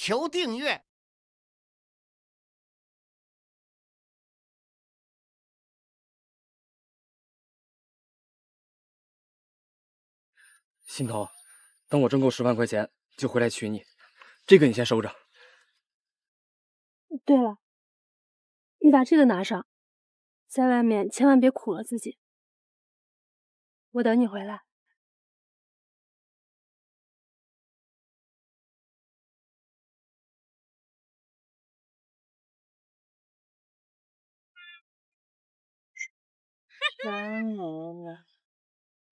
求订阅。心头，等我挣够10万块钱就回来娶你，这个你先收着。对了，你把这个拿上，在外面千万别苦了自己。我等你回来。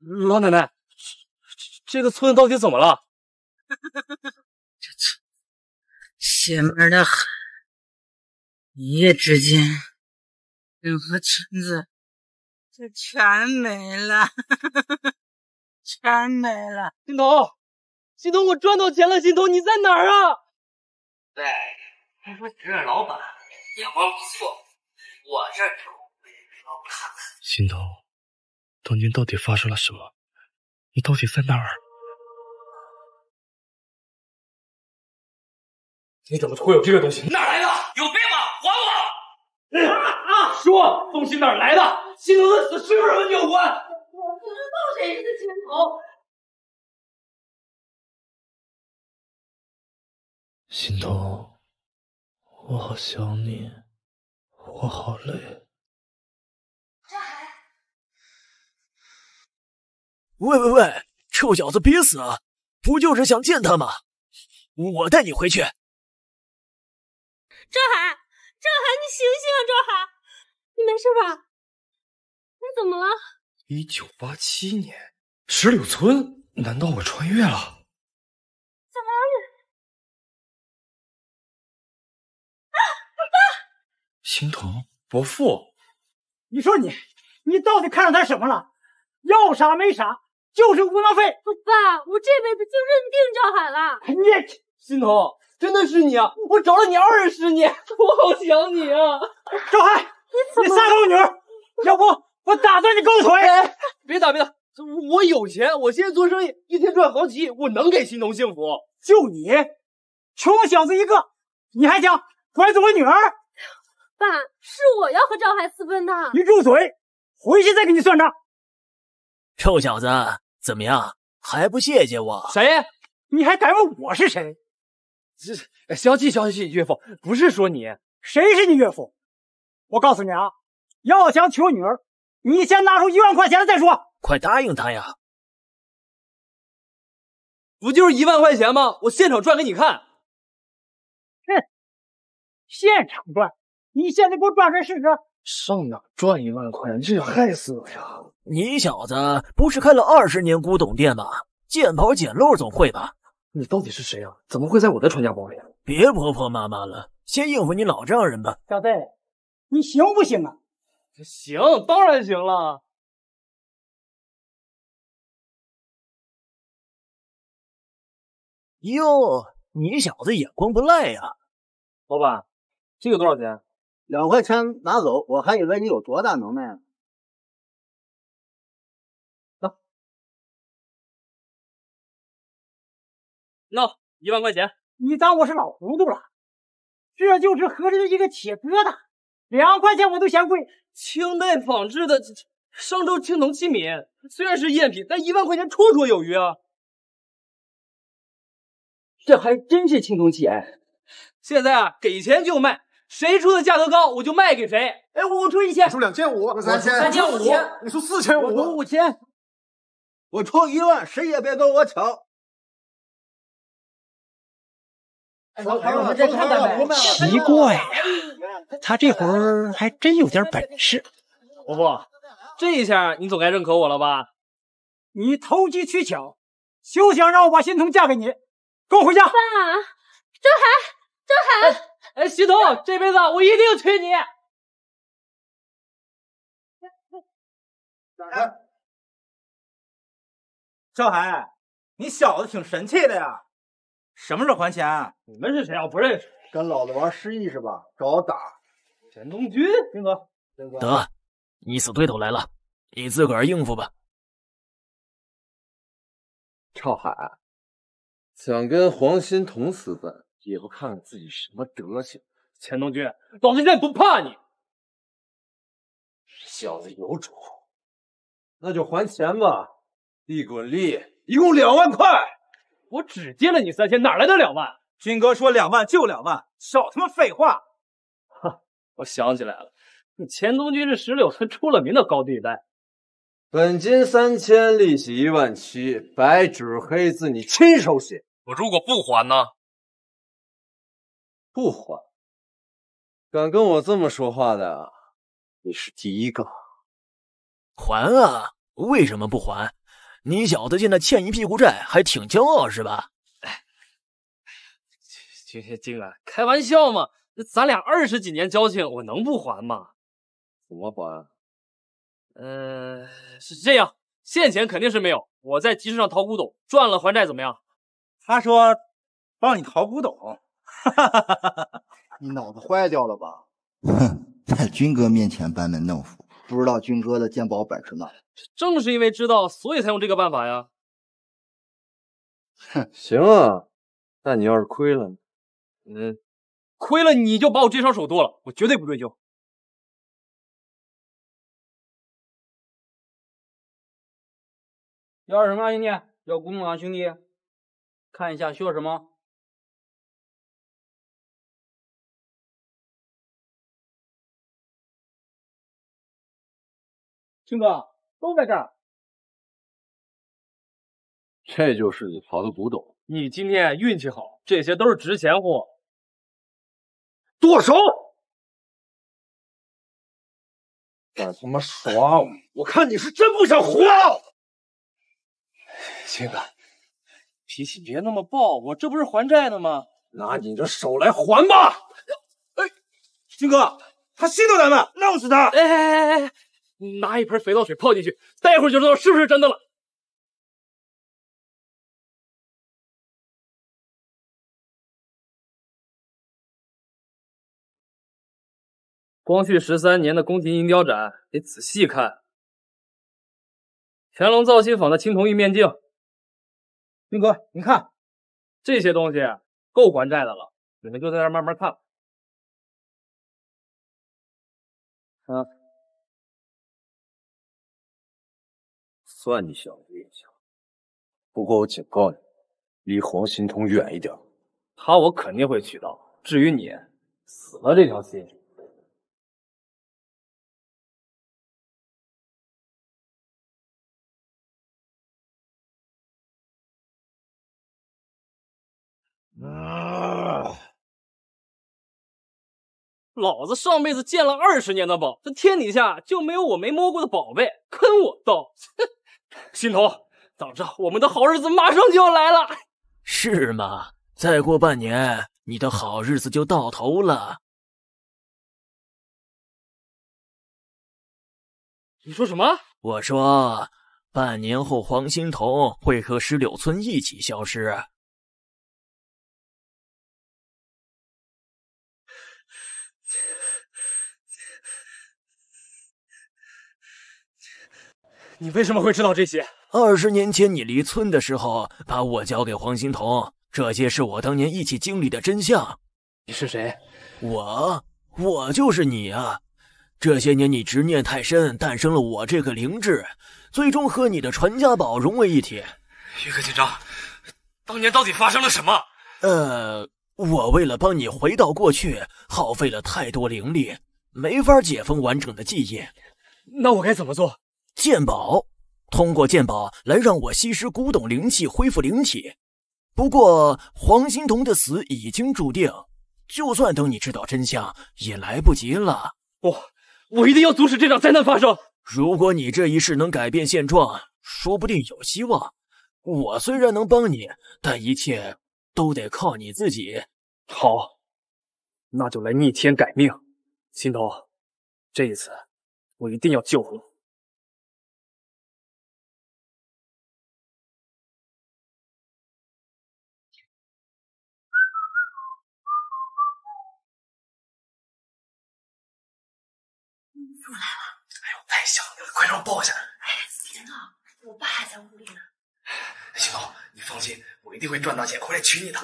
老奶奶，这个村到底怎么了？这村邪门的很，一夜之间，整个村子这全没了，全没了。心头，心头，我赚到钱了，心头，你在哪儿啊？对，听说这老板眼光不错，我这就我看看。心头，当年到底发生了什么？你到底在哪儿？你怎么会有这个东西？哪来的？有病吗？还我！说，东西哪儿来的？心头的死是不是和你有关？我不知道谁是心头。心头，我好想你，我好累。张海，喂，臭小子别死啊！不就是想见他吗？我带你回去。张海，你醒醒啊！张海，你没事吧？你怎么了1987年，石榴村？难道我穿越了？怎么了你？心头，伯父，你说你到底看上他什么了？要傻没傻，就是无能费。爸，我这辈子就认定张海了。你心头，真的是你啊！我找了你20年，我好想你啊！赵海，你撒狗女儿，要不我打断你狗腿！别打！我有钱，我现在做生意，一天赚好几亿，我能给心头幸福。就你，穷小子一个，你还想拐走我女儿？爸，是我要和张海私奔的。你住嘴！回去再给你算账。臭小子，怎么样？还不谢谢我？谁？你还敢问我是谁？消气，岳父，不是说你。谁是你岳父？我告诉你啊，要想娶我女儿，你先拿出1万块钱来再说。快答应他呀！不就是1万块钱吗？我现场赚给你看。哼，现场赚？你现在给我赚出来试试。上哪赚1万块？这要害死我呀！你小子不是开了20年古董店吗？见跑捡漏总会吧？你到底是谁啊？怎么会在我的传家宝里？别婆婆妈妈了，先应付你老丈人吧。小子，你行不行啊？行，当然行了。哟，你小子眼光不赖呀！老板，这个多少钱？2块钱拿走，我还以为你有多大能耐呢。那1万块钱，你当我是老糊涂了？这就是合着的一个铁疙瘩，2块钱我都嫌贵。清代仿制的商周青铜器皿，虽然是赝品，但1万块钱绰绰有余啊。这还真是青铜器哎！现在啊，给钱就卖，谁出的价格高，我就卖给谁。哎，我出1000，我出2500，我3500，你出4500，我出5000，我出1万，谁也别跟我抢。奇怪呀，他这会儿还真有点本事。伯父，这一下你总该认可我了吧？你投机取巧，休想让我把心彤嫁给你！跟我回家。爸，张海，哎，心彤，这辈子我一定娶你。小海，你小子挺神气的呀！什么时候还钱？你们是谁啊？我不认识。跟老子玩失忆是吧？找我打。田东军，兵哥，得，你死对头来了，你自个儿应付吧。赵海，想跟黄心彤私奔，也不看看自己什么德行。钱东君，老子现在不怕你。小子有种，那就还钱吧。利滚利，一共2万块。我只借了你3千，哪来的2万？军哥说2万就2万，少他妈废话！哈，我想起来了，你钱东君是16村出了名的高利贷。本金3千，利息1.7万，白纸黑字，你亲手写。我如果不还呢？不还？敢跟我这么说话的，你是第一个。还啊！为什么不还？你小子现在欠一屁股债，还挺骄傲是吧？金安，开玩笑嘛，咱俩20几年交情，我能不还吗？怎么还？是这样，现钱肯定是没有，我在集市上淘古董，赚了还债怎么样？他说帮你淘古董，你脑子坏掉了吧？哼，在军哥面前班门弄斧，不知道军哥的鉴宝本事呢。正是因为知道，所以才用这个办法呀。哼，行啊，那你要是亏了呢？亏了你就把我这双手剁了，我绝对不追究。要什么啊，兄弟？要古董啊，兄弟？看一下需要什么？青哥，都在这儿。这就是你淘的古董。你今天运气好，这些都是值钱货。剁手！敢他妈耍我！我看你是真不想活！青哥，脾气别那么暴，我这不是还债呢吗？拿你的手来还吧！哎，军哥，他信了咱们，弄死他！哎，拿一盆肥皂水泡进去，待会儿就知道是不是真的了。光绪13年的宫廷银雕展得仔细看。乾隆造型坊的青铜玉面镜，军哥，你看这些东西够还债的了，你们就在那儿慢慢看吧。算你小子运气好，不过我警告你，离黄心彤远一点。他我肯定会娶到，至于你，死了这条心。老子上辈子建了20年的宝，这天底下就没有我没摸过的宝贝，跟我斗！心彤，早知道我们的好日子马上就要来了。是吗？再过半年，你的好日子就到头了。你说什么？我说，半年后黄心彤会和16村一起消失。你为什么会知道这些？20年前你离村的时候，把我交给黄心彤，这些是我当年一起经历的真相。你是谁？我就是你啊！这些年你执念太深，诞生了我这个灵智，最终和你的传家宝融为一体。玉客紧张，当年到底发生了什么？我为了帮你回到过去，耗费了太多灵力，没法解封完整的记忆。那我该怎么做？鉴宝，通过鉴宝来让我吸食古董灵气，恢复灵体。不过黄心彤的死已经注定，就算等你知道真相，也来不及了。我一定要阻止这场灾难发生。如果你这一世能改变现状，说不定有希望。我虽然能帮你，但一切都得靠你自己。好，那就来逆天改命。心彤，这一次我一定要救你。又来了！哎呦，太响了，快让我抱一下。哎，别闹，我爸还在屋里呢。行头，你放心，我一定会赚到钱回来娶你的。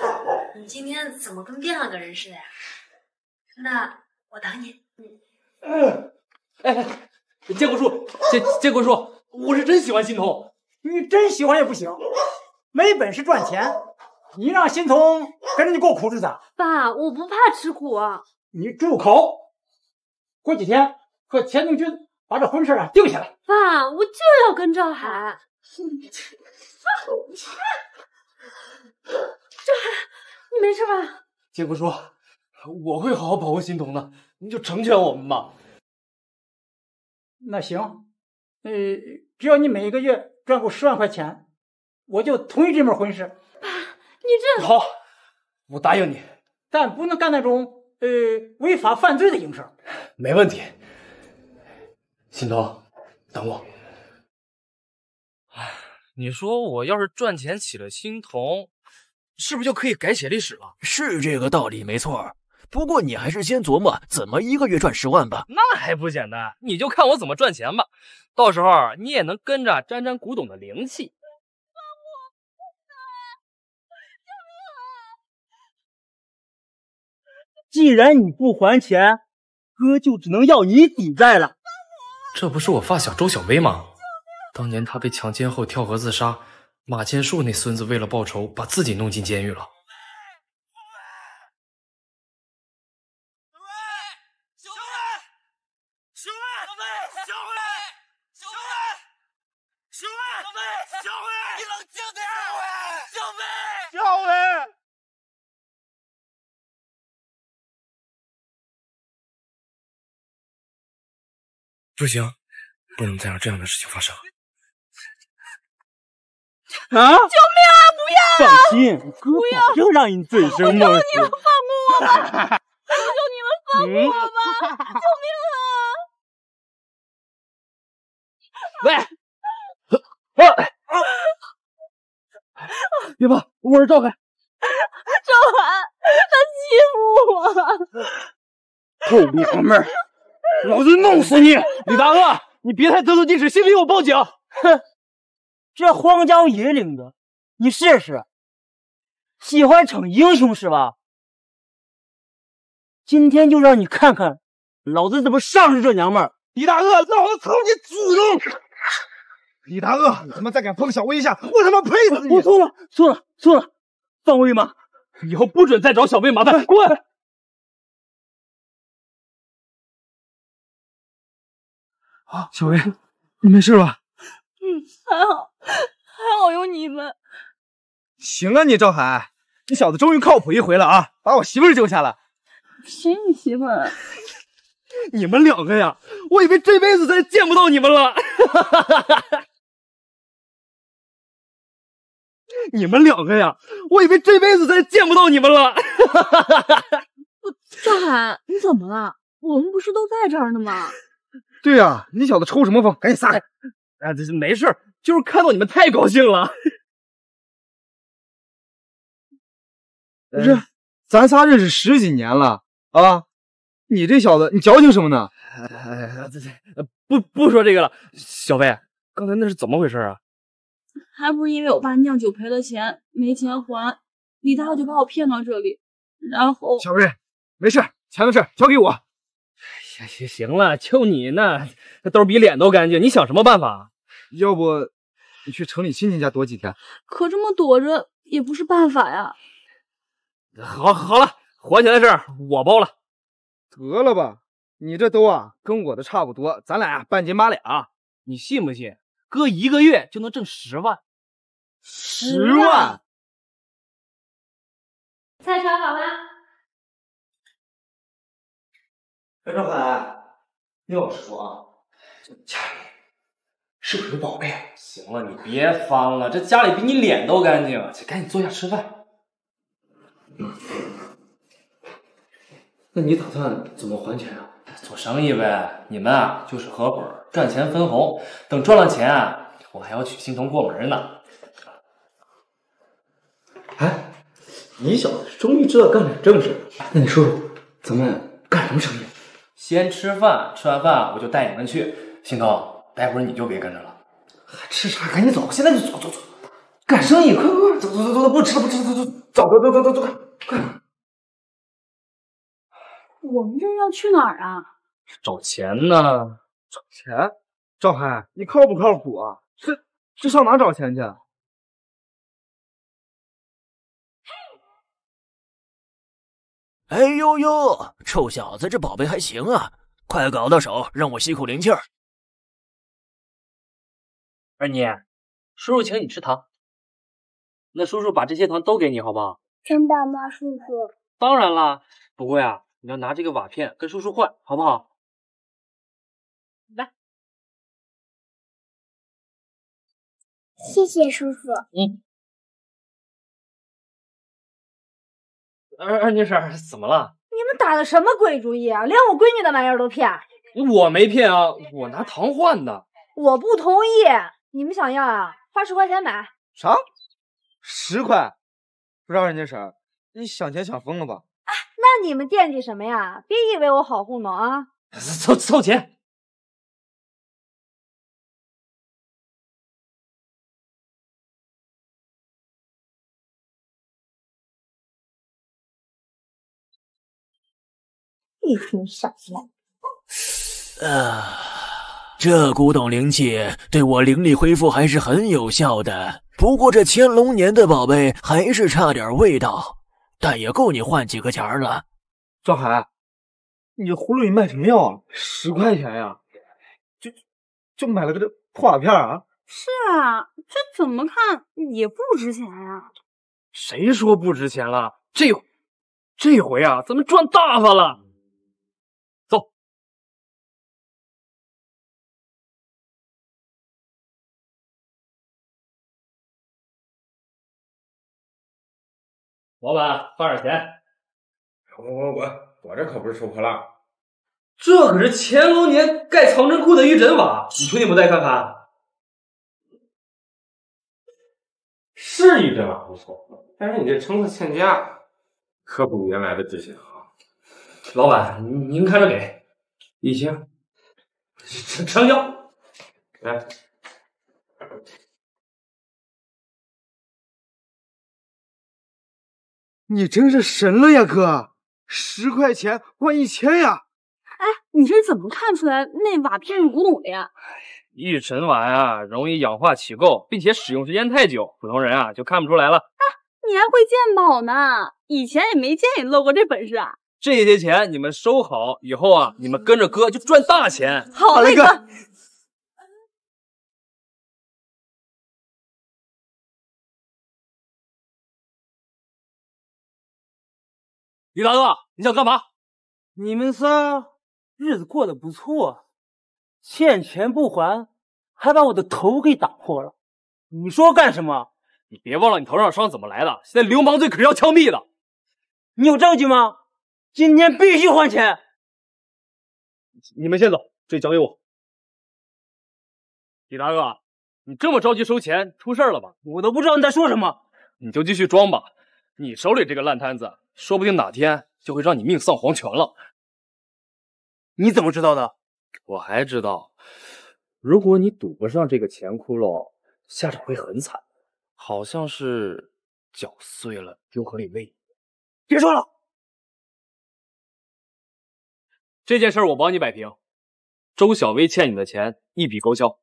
你今天怎么跟变了个人似的呀？那我等你。建国叔，建国叔，我是真喜欢欣桐。你真喜欢也不行，没本事赚钱，你让欣桐跟着你过苦日子。爸，我不怕吃苦啊。你住口！过几天和钱定军把这婚事定下来。爸，我就要跟赵海。赵海，你没事吧？建国叔，我会好好保护欣桐的，你就成全我们吧。那行，只要你每个月赚够10万块钱，我就同意这门婚事。爸，你这好，我答应你，但不能干那种违法犯罪的营生。没问题。欣桐，等我。你说我要是赚钱娶了欣桐，是不是就可以改写历史了？是这个道理没错，不过你还是先琢磨怎么一个月赚10万吧。那还不简单，你就看我怎么赚钱吧。到时候你也能跟着沾沾古董的灵气。既然你不还钱，哥就只能要你抵债了。这不是我发小周小薇吗？当年他被强奸后跳河自杀，马千树那孙子为了报仇，把自己弄进监狱了。不行，不能再让这样的事情发生。啊！救命啊！不要！放心，哥保证让你醉生梦死。你们放过我吧！求求你们放过我吧！救命喂！别怕，我是赵海。赵海，他欺负我！臭逼哥们儿，老子弄死你！李大鳄，你别太得寸进尺，信不信我报警？哼！这荒郊野岭的，你试试。喜欢逞英雄是吧？今天就让你看看老子怎么上着这娘们儿！李大鳄，老子操你祖宗！李大鳄，你他妈再敢碰小薇一下，我他妈赔死你！我错了，放我一马，以后不准再找小薇麻烦，滚！啊，小薇，你没事吧？还好有你们。行啊，你赵海，你小子终于靠谱一回了啊，把我媳妇儿救下了。谁你媳妇儿？你们两个呀，我以为这辈子再见不到你们了。你们两个呀，我以为这辈子再见不到你们了。赵海，你怎么了？我们不是都在这儿呢吗？对呀，你小子抽什么风？赶紧撒开！这没事，就是看到你们太高兴了。不是，咱仨认识10几年了啊！你这小子，你矫情什么呢？不说这个了。小薇，刚才那是怎么回事啊？还不是因为我爸酿酒赔了钱，没钱还，李大就把我骗到这里，然后……小薇，没事，钱的事交给我。行了，就你那兜比脸都干净，你想什么办法？要不你去城里亲戚家躲几天？可这么躲着也不是办法呀。好了，还钱的事我包了。得了吧，你这都跟我的差不多，咱俩半斤八两。你信不信？哥1个月就能挣10万。10万？菜炒好了。赵海，你老实说啊，这家里是不是有宝贝啊？行了，你别翻了，这家里比你脸都干净，赶紧坐下吃饭。那你打算怎么还钱啊？做生意呗，你们就是合伙赚钱分红，等赚了钱，我还要娶欣桐过门呢。哎，你小子终于知道干点正事了。那你说说，咱们干什么生意？先吃饭，吃完饭我就带你们去。欣桐，待会儿你就别跟着了。还吃啥？赶紧走，现在就走。干生意，快快快，走，不吃了，走，快！我们这是要去哪儿啊？找钱呢？找钱？赵海，你靠不靠谱啊？这上哪找钱去？哎呦呦，臭小子，这宝贝还行啊！快搞到手，让我吸口灵气儿。二妮，叔叔请你吃糖，那叔叔把这些糖都给你，好不好？真的吗，叔叔？当然啦，不过呀，你要拿这个瓦片跟叔叔换，好不好？来，谢谢叔叔。二妮婶怎么了？你们打的什么鬼主意啊？连我闺女的玩意儿都骗？我没骗啊，我拿糖换的。我不同意，你们想要啊？花10块钱买。啥？10块？不知道人家婶，你想钱想疯了吧？啊，那你们惦记什么呀？别以为我好糊弄啊！凑钱。一群傻子。这古董灵气对我灵力恢复还是很有效的，不过这乾隆年的宝贝还是差点味道，但也够你换几个钱了。赵海，你这葫芦里卖什么药啊？10块钱呀，就买了个这破瓦片啊？是啊，这怎么看也不值钱呀。谁说不值钱了？这回啊，咱们赚大发了。走。老板，放点钱。滚！我这可不是收破烂。这可是乾隆年盖藏珍库的玉枕瓦，你吹牛不带看看？是玉枕瓦不错，但是你这成色欠佳，可不如原来的值钱啊。老板，您看着给1000，成交。来。你真是神了呀，哥！10块钱换1000呀！哎，你是怎么看出来那瓦片是古董的呀？玉枕瓦呀，容易氧化起垢，并且使用时间太久，普通人啊就看不出来了。啊，你还会鉴宝呢？以前也没见你露过这本事啊！这些钱你们收好，以后啊，你们跟着哥就赚大钱。好嘞，哥。李大哥，你想干嘛？你们仨日子过得不错，欠钱不还，还把我的头给打破了。你说干什么？你别忘了你头上伤怎么来的，现在流氓罪可是要枪毙的。你有证据吗？今天必须还钱。你们先走，这交给我。李大哥，你这么着急收钱，出事了吧？我都不知道你在说什么。你就继续装吧，你手里这个烂摊子，说不定哪天就会让你命丧黄泉了。你怎么知道的？我还知道，如果你堵不上这个钱窟窿，下场会很惨，好像是脚碎了丢河里喂。别说了，这件事我帮你摆平，周小薇欠你的钱一笔勾销。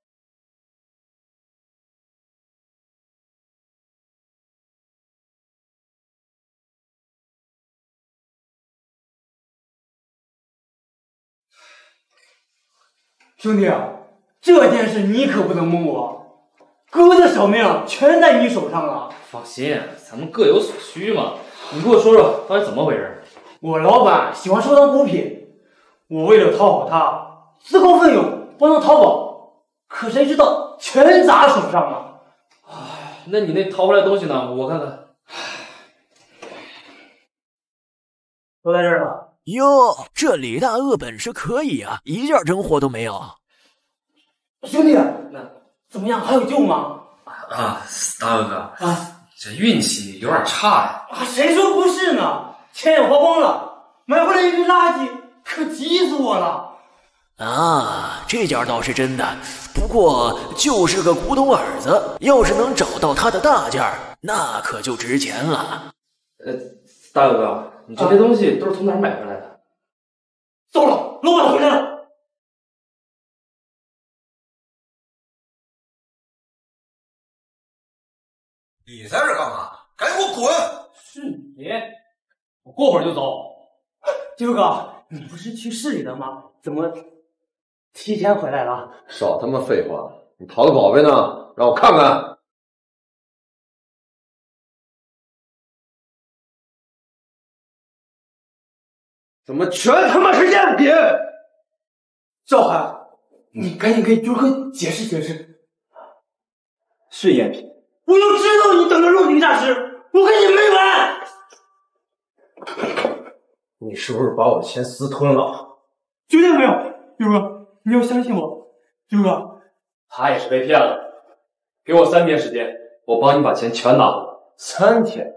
兄弟，这件事你可不能蒙我，哥的小命全在你手上了。放心，咱们各有所需嘛。你给我说说到底怎么回事？我老板喜欢收藏古品，我为了讨好他，自告奋勇帮他淘宝，可谁知道全砸手上了。唉，那你那淘回来的东西呢？我看看。都在这儿了。哟，这李大鳄本事可以啊，一件真货都没有。兄弟，怎么样？还有救吗？啊，大鳄哥啊，这运气有点差呀。啊，谁说不是呢？钱也花光了，买回来一堆垃圾，可急死我了。啊，这家倒是真的，不过就是个古董耳子，要是能找到它的大件儿，那可就值钱了。大哥哥，你这些东西都是从哪儿买回来的？糟了，老板回来了！你在这干嘛？赶紧给我滚！是你，我过会儿就走。九哥，你不是去市里了吗？怎么提前回来了？少他妈废话！你淘的宝贝呢？让我看看。怎么全他妈是赝品？赵海，你赶紧给九哥解释解释。是赝品，我就知道你等着落井下石，我跟你没完！你是不是把我的钱私吞了？绝对没有，九哥，你要相信我，九哥。他也是被骗了，给我3天时间，我帮你把钱全拿回来。3天？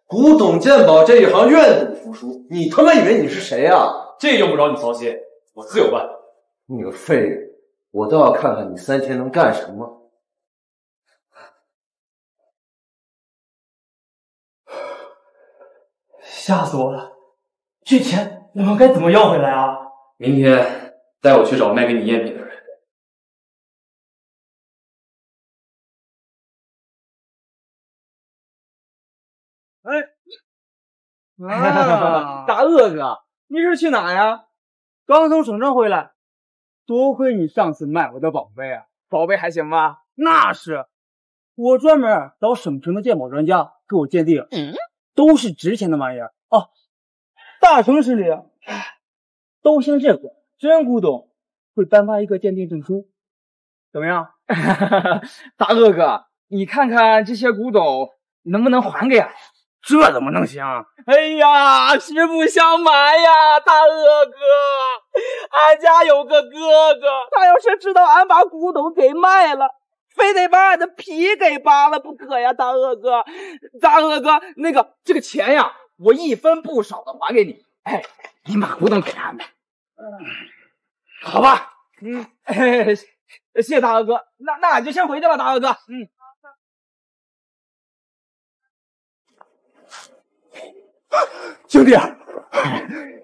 古董鉴宝这一行愿赌服输，你他妈以为你是谁啊？这用不着你操心，我自有办。你个废人，我倒要看看你3天能干什么。吓死我了！这钱我们该怎么要回来啊？明天带我去找卖给你赝品的人。大鳄哥，你是去哪呀？刚从省城回来，多亏你上次卖我的宝贝啊！宝贝还行吧？那是，我专门找省城的鉴宝专家给我鉴定，都是值钱的玩意儿哦。大城市里都兴这个真古董，会颁发一个鉴定证书，怎么样？大鳄哥，你看看这些古董能不能还给俺？这怎么能行？哎呀，实不相瞒呀，大鳄哥，俺家有个哥哥，他要是知道俺把古董给卖了，非得把俺的皮给扒了不可呀，大鳄哥，大鳄哥，那个这个钱呀，我1分不少的还给你。哎，你把古董给俺们，好吧？谢谢大鳄哥，那俺就先回去了，大鳄哥。兄弟，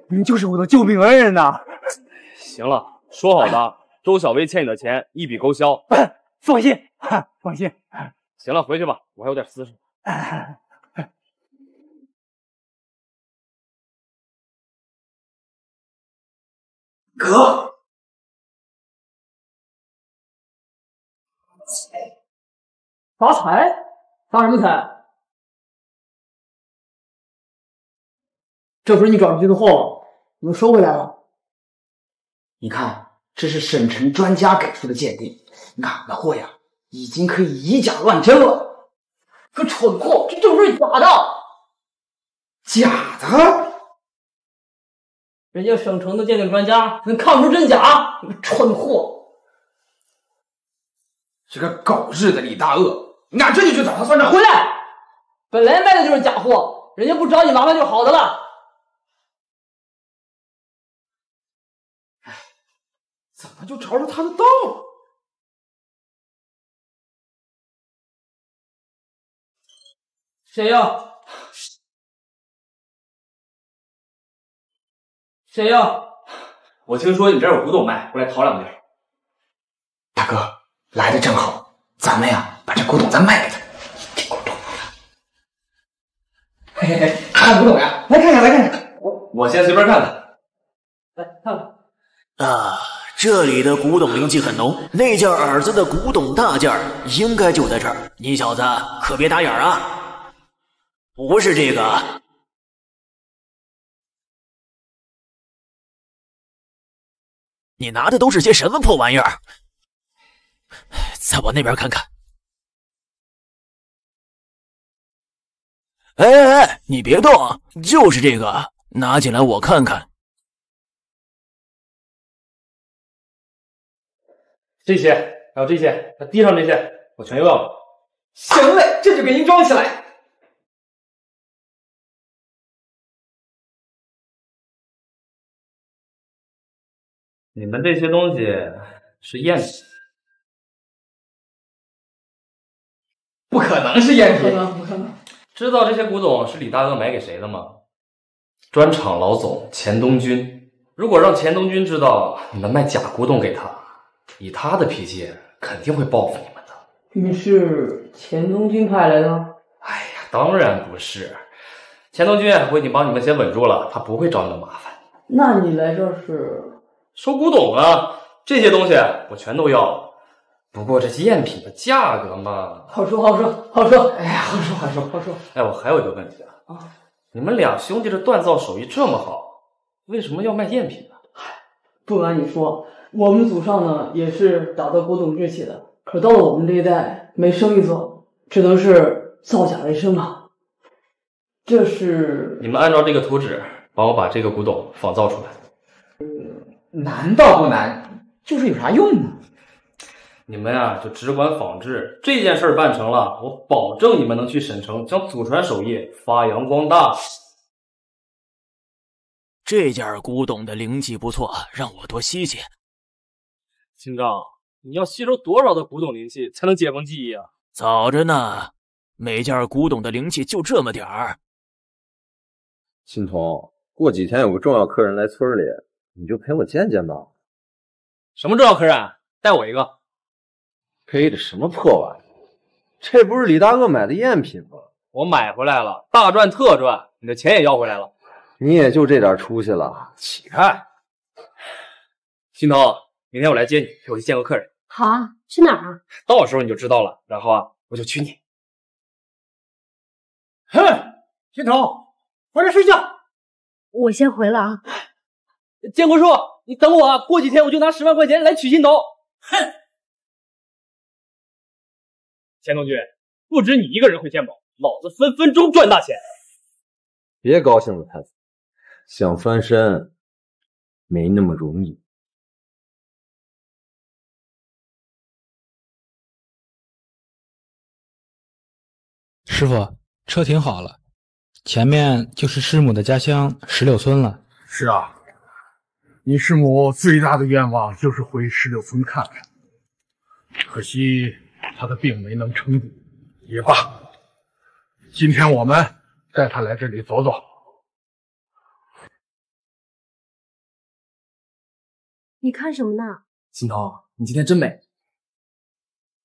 你就是我的救命恩人呐！行了，说好的，周小薇欠你的钱一笔勾销。放心，放心。行了，回去吧，我还有点私事。哥，发财？发什么财？这不是你转出去的货吗？怎么收回来了？你看，这是省城专家给出的鉴定，你看俺的货呀，已经可以以假乱真了。个蠢货，这就是假的！假的？人家省城的鉴定专家能看出真假？你个蠢货！这个狗日的李大鳄，俺这就去找他算账！回来！本来卖的就是假货，人家不找你麻烦就好的了。怎么就着了他的道了？谁要？谁要？我听说你这儿有古董卖，过来淘2件。大哥，来的正好，咱们呀把这古董再卖给他。这古董，嘿嘿嘿，看古董呀，来看看，来看看。我先随便看看。来看看。啊，这里的古董灵气很浓，那件耳子的古董大件应该就在这儿。你小子可别打眼啊！不是这个。你拿的都是些什么破玩意儿？再往那边看看。哎哎哎，你别动，就是这个，拿起来我看看。这些，还有这些，地上这些，我全要了。行嘞，这就给您装起来。你们这些东西是赝品，可能是赝品，不可能。知道这些古董是李大鳄买给谁的吗？专场老总钱东军。如果让钱东军知道你们卖假古董给他，以他的脾气，肯定会报复你们的。你是钱东军派来的？哎呀，当然不是。钱东军我已经帮你们先稳住了，他不会找你们麻烦。那你来这是收古董啊？这些东西我全都要。不过这赝品的价格嘛，好说。哎呀，好说。哎，我还有一个问题啊，你们俩兄弟这锻造手艺这么好，为什么要卖赝品呢？不瞒你说，我们祖上呢也是打造古董制器的，可到了我们这一代没生意做，只能是造假为生啊。这是你们按照这个图纸帮我把这个古董仿造出来。难倒不难，就是有啥用呢？你们呀，就只管仿制，这件事办成了，我保证你们能去省城将祖传手艺发扬光大。这件古董的灵气不错，让我多稀奇。金刚，你要吸收多少的古董灵气才能解封记忆啊？早着呢，每件古董的灵气就这么点儿。欣桐，过几天有个重要客人来村里，你就陪我见见吧。什么重要客人？带我一个。陪的什么破玩意？这不是李大鳄买的赝品吗？我买回来了，大赚特赚，你的钱也要回来了。你也就这点出息了，乞丐。欣桐，明天我来接你，陪我去见个客人。好啊，去哪儿啊？到时候你就知道了，然后我就娶你。哼，欣桐，回来睡觉。我先回了啊。建国叔，你等我啊，过几天我就拿10万块钱来娶欣桐。哼。钱东军，不止你一个人会鉴宝，老子分分钟赚大钱。别高兴了，太子，想翻身没那么容易。师傅，车停好了，前面就是师母的家乡石榴村了。是啊，你师母最大的愿望就是回石榴村看看，可惜他的病没能撑住，也罢。今天我们带他来这里走走。你看什么呢？欣桐，你今天真美。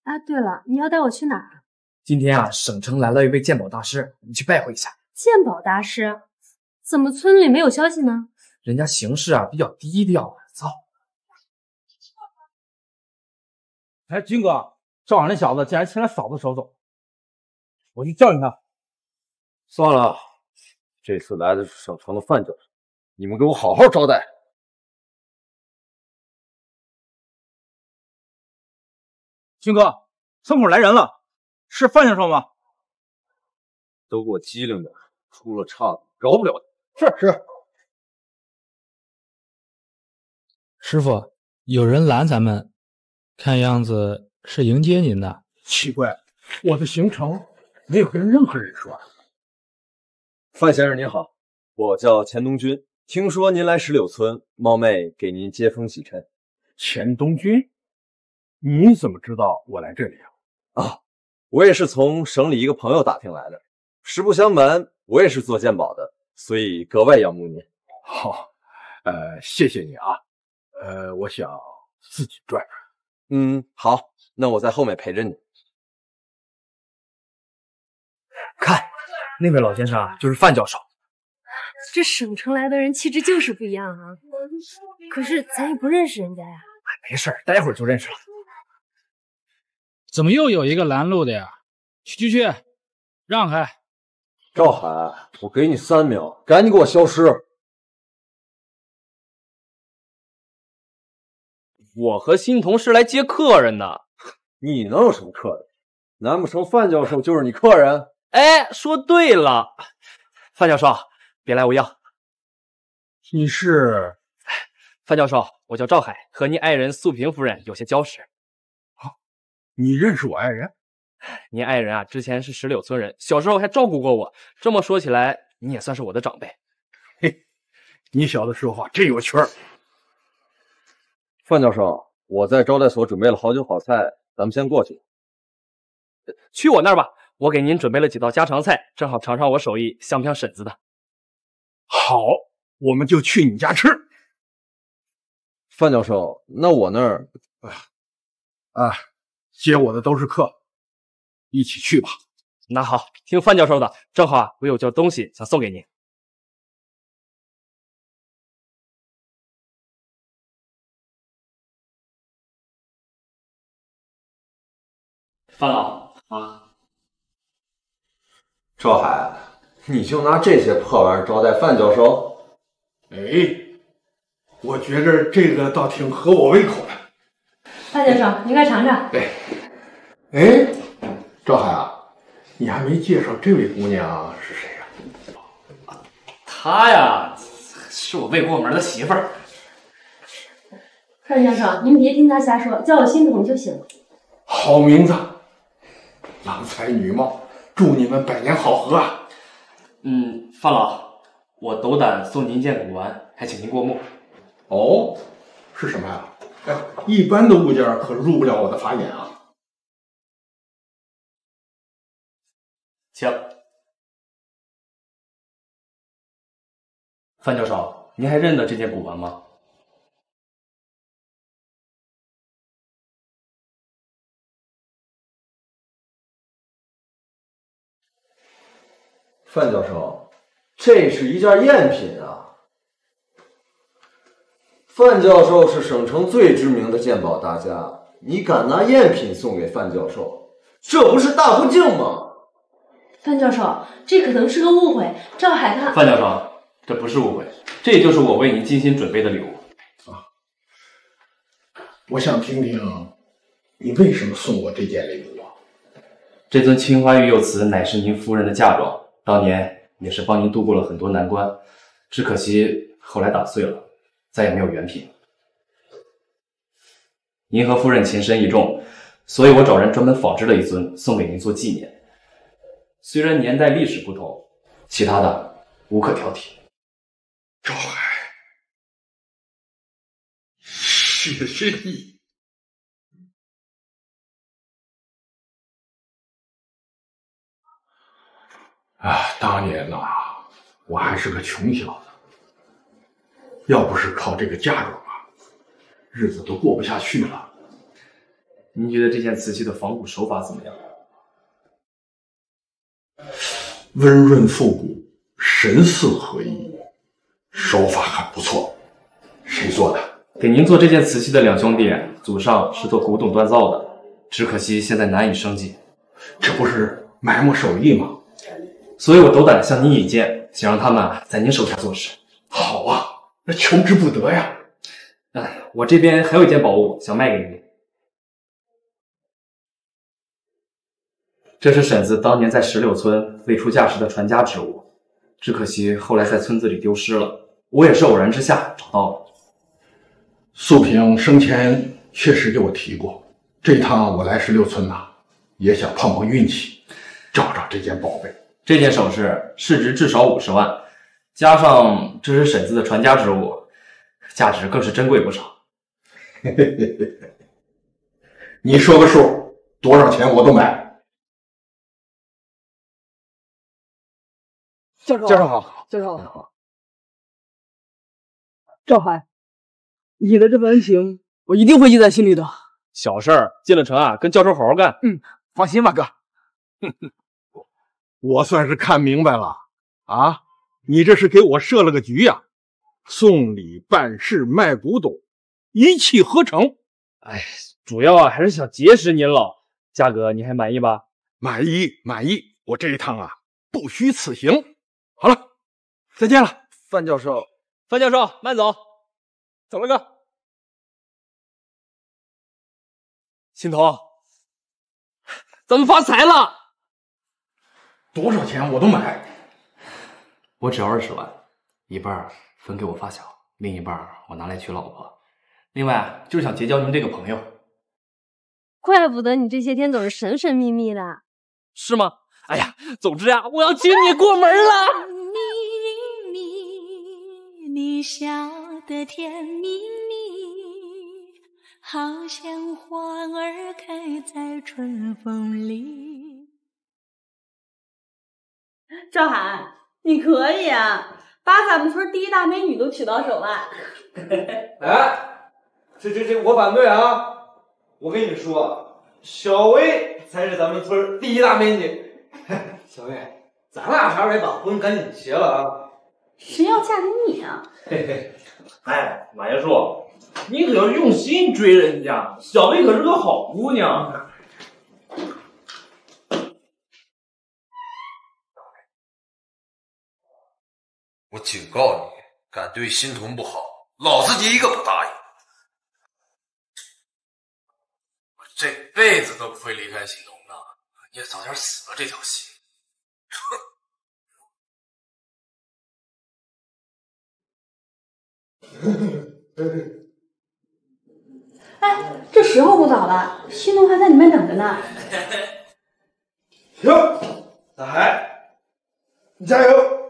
啊，对了，你要带我去哪儿？今天啊，省城来了一位鉴宝大师，你去拜会一下。鉴宝大师？怎么村里没有消息呢？人家行事啊比较低调。走。哎，军哥，赵远那小子竟然牵了嫂子手走，我去教训他。算了，这次来的是省城的范教授，你们给我好好招待。军哥，村口来人了，是范教授吗？都给我机灵点，出了岔子饶不了你。是。师傅，有人拦咱们，看样子是迎接您的。奇怪，我的行程没有跟任何人说。范先生您好，我叫钱东军，听说您来石榴村，冒昧给您接风洗尘。钱东军，你怎么知道我来这里啊？啊，我也是从省里一个朋友打听来的。实不相瞒，我也是做鉴宝的，所以格外仰慕您。好，谢谢你啊。我想自己转转。好，那我在后面陪着你。看，那位老先生啊，就是范教授。这省城来的人气质就是不一样啊。可是咱也不认识人家呀。没事，待会儿就认识了。怎么又有一个拦路的呀？去，让开！赵海，我给你3秒，赶紧给我消失！我和欣桐是来接客人的。你能有什么客人？难不成范教授就是你客人？哎，说对了，范教授，别来无恙。你是？范教授，我叫赵海，和您爱人素萍夫人有些交识。你认识我爱人？您爱人啊，之前是石榴村人，小时候还照顾过我。这么说起来，你也算是我的长辈。嘿，你小子说话真有趣儿。范教授，我在招待所准备了好酒好菜，咱们先过去。去我那儿吧，我给您准备了几道家常菜，正好尝尝我手艺像不像婶子的。好，我们就去你家吃。范教授，那我那儿接我的都是客，一起去吧。那好，听范教授的，正好我有件东西想送给您。范老啊，赵海，你就拿这些破玩意儿招待范教授？哎，我觉着这个倒挺合我胃口的。范教授，您快尝尝。哎，赵海啊，你还没介绍这位姑娘是谁呀？她呀，是我未过门的媳妇儿。范教授，您别听他瞎说，叫我心彤就行了。好名字，郎才女貌，祝你们百年好合啊！范老，我斗胆送您一件古玩，还请您过目。哦，是什么呀？哎，一般的物件可入不了我的法眼啊。请。范教授，您还认得这件古玩吗？范教授，这是一件赝品啊！范教授是省城最知名的鉴宝大家，你敢拿赝品送给范教授，这不是大不敬吗？范教授，这可能是个误会。赵海他……范教授，这不是误会，这就是我为您精心准备的礼物。我想听听你为什么送我这件礼物啊？这尊青花玉釉瓷乃是您夫人的嫁妆，当年也是帮您度过了很多难关，只可惜后来打碎了，再也没有原品。您和夫人情深意重，所以我找人专门仿制了一尊送给您做纪念。虽然年代历史不同，其他的无可挑剔。赵海，谢谢你。当年呐，我还是个穷小子，要不是靠这个嫁妆啊，日子都过不下去了。您觉得这件瓷器的仿古手法怎么样？温润复古，神似合一，手法很不错。谁做的？给您做这件瓷器的两兄弟，祖上是做古董锻造的，只可惜现在难以生计。这不是埋没手艺吗？所以我斗胆向您引荐，想让他们在您手下做事。好啊，那求之不得呀。我这边还有一件宝物想卖给您。这是婶子当年在石榴村未出嫁时的传家之物，只可惜后来在村子里丢失了，我也是偶然之下找到了。素萍生前确实给我提过，这趟我来石榴村呐，也想碰碰运气，找找这件宝贝。这件首饰市值至少50万，加上这是婶子的传家之物，价值更是珍贵不少。你说个数，多少钱我都买。教授好，教授好。赵海，你的这份恩情，我一定会记在心里的。小事儿，进了城啊，跟教授好好干。放心吧，哥。我算是看明白了啊！你这是给我设了个局呀，送礼办事卖古董，一气呵成。哎，主要还是想结识您老，价格你还满意吧？满意，满意。我这一趟啊，不虚此行。好了，再见了，范教授。范教授，慢走。走了哥。欣彤，咱们发财了！多少钱我都买。我只要20万，一半分给我发小，另一半我拿来娶老婆。另外就是想结交您这个朋友。怪不得你这些天总是神神秘秘的。是吗？哎呀，总之呀，我要请你过门了。你笑得甜蜜蜜，好像花儿开在春风里。赵海，你可以啊，把咱们村第一大美女都娶到手了。哎，这，我反对啊！我跟你说，小薇才是咱们村第一大美女。小薇，咱俩啥时候把婚赶紧结了啊？谁要嫁给你啊？嘿嘿，哎，马爷叔，你可要用心追人家，小薇可是个好姑娘。我警告你，敢对欣桐不好，老子一个不答应。我这辈子都不会离开欣桐的，你也早点死了这条心。哎，这时候不早了，欣桐还在里面等着呢。行，大海，你加油！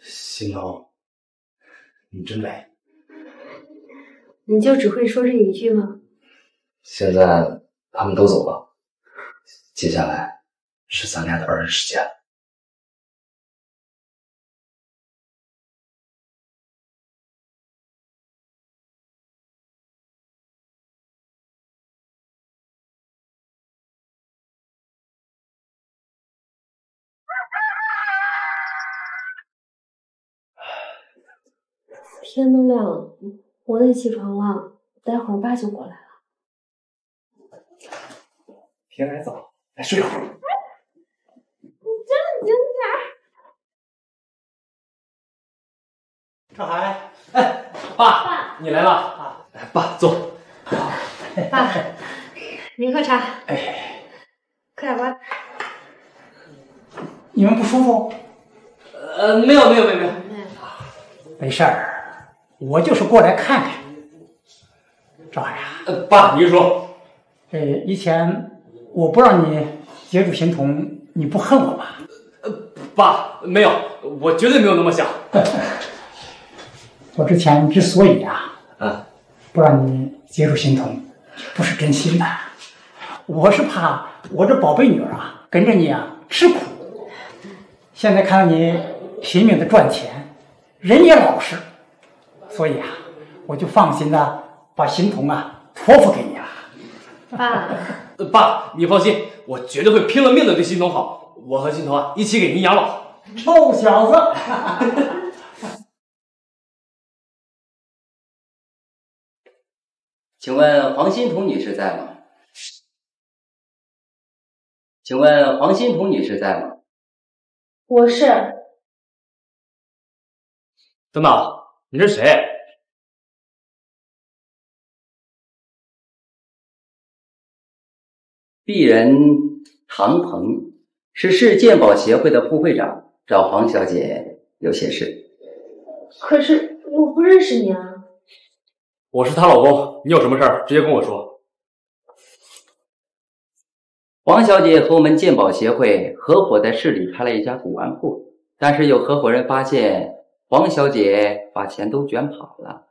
欣桐，你真美。你就只会说这一句吗？现在他们都走了，接下来是咱俩的二人世界。天都亮了，我得起床了，待会儿爸就过来了。天还早，来睡会儿。你正经点。赵海，哎，爸，你来了啊！爸，坐。爸，您喝茶。哎，快点吧。你们不舒服？没有。没事儿，我就是过来看看。赵海啊，爸，您说。以前我不让你接触欣桐，你不恨我吧？爸，没有，我绝对没有那么想。我之前之所以不让你接触欣桐，不是真心的，我是怕我这宝贝女儿跟着你吃苦。现在看到你拼命的赚钱，人也老实，所以我就放心的把欣桐托付给你了。爸，你放心，我绝对会拼了命的对欣桐好。我和欣桐一起给您养老。臭小子！请问黄欣桐女士在吗？请问黄欣桐女士在吗？我是。等等，你是谁？鄙人唐鹏，是市鉴宝协会的副会长，找黄小姐有些事。可是我不认识你啊。我是她老公，你有什么事儿直接跟我说。黄小姐和我们鉴宝协会合伙在市里开了一家古玩铺，但是有合伙人发现黄小姐把钱都卷跑了。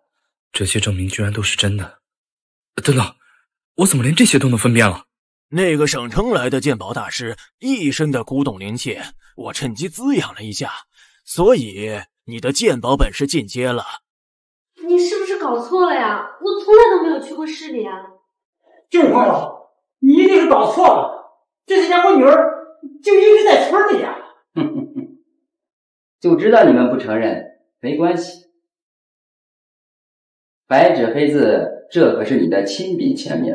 这些证明居然都是真的。等等，我怎么连这些都能分辨了？那个省城来的鉴宝大师一身的古董灵气，我趁机滋养了一下，所以你的鉴宝本事进阶了。你是不是搞错了呀？我从来都没有去过市里啊。就是朋友，你一定是搞错了。这些年我女儿就一直在村里呀。就知道你们不承认，没关系。白纸黑字，这可是你的亲笔签名。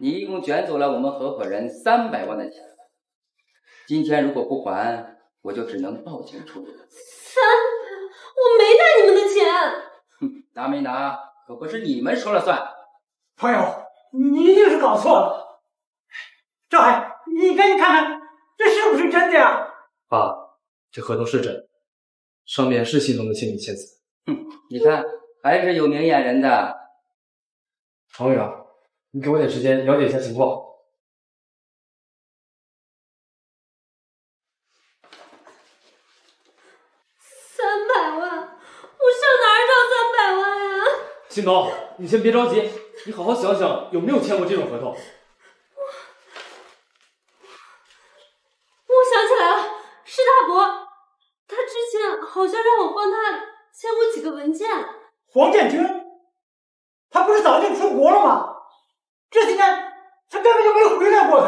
你一共卷走了我们合伙人300万的钱，今天如果不还，我就只能报警处理。300？我没拿你们的钱。拿没拿可不是你们说了算。朋友，你一定是搞错了。赵海，你赶紧看看这是不是真的呀？爸，这合同是真，上面是心彤的亲笔签字。你看还是有明眼人的。常会长，你给我点时间了解一下情况。300万，我上哪儿找300万呀？心彤，你先别着急，你好好想想有没有签过这种合同。我想起来了，是大伯，他之前好像让我帮他签过几个文件。黄建军，他不是早就出国了吗？这几年他根本就没回来过。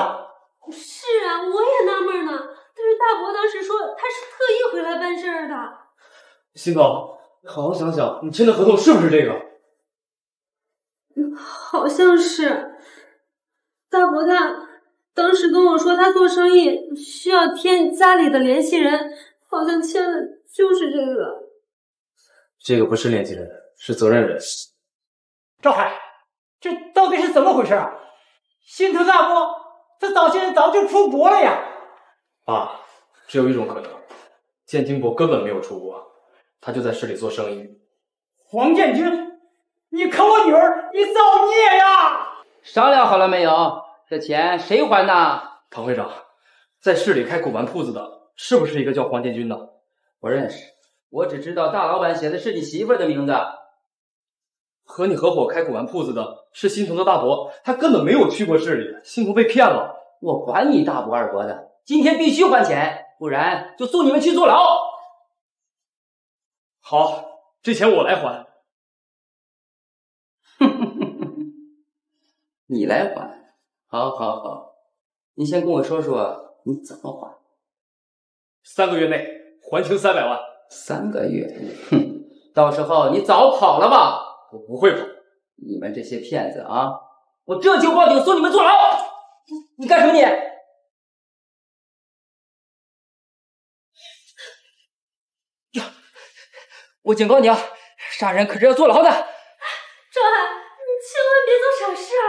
是啊，我也纳闷呢。但是大伯当时说他是特意回来办事儿的。心彤，好好想想，你签的合同是不是这个？好像是。大伯他当时跟我说，他做生意需要添家里的联系人，好像签的就是这个。这个不是联系人，是责任人。赵海，这到底是怎么回事啊？心头大伯他早就出国了呀。爸，只有一种可能，建金伯根本没有出国，他就在市里做生意。黄建军，你坑我女儿，你造孽呀！商量好了没有？这钱谁还呢？唐会长，在市里开古玩铺子的，是不是一个叫黄建军的？不认识，我只知道大老板写的是你媳妇儿的名字。和你合伙开古玩铺子的是心彤的大伯，他根本没有去过市里，心彤被骗了。我管你大伯二伯的，今天必须还钱，不然就送你们去坐牢。好，这钱我来还。你来还？好，你先跟我说说你怎么还。3个月内还清300万。3个月？哼，到时候你早跑了吧？我不会跑。你们这些骗子啊！我这就报警送你们坐牢！你干什么你？呀！我警告你啊，杀人可是要坐牢的。赵海，你千万别做傻事啊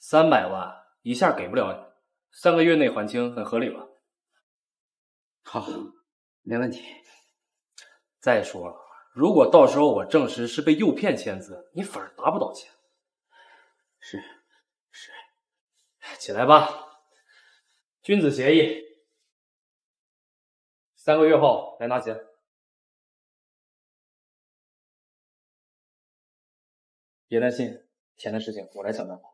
！300万一下给不了你，3个月内还清很合理吧？好，没问题。再说了，如果到时候我证实是被诱骗签字，你反而拿不到钱。是，起来吧，君子协议，3个月后来拿钱。别担心，钱的事情我来想办法。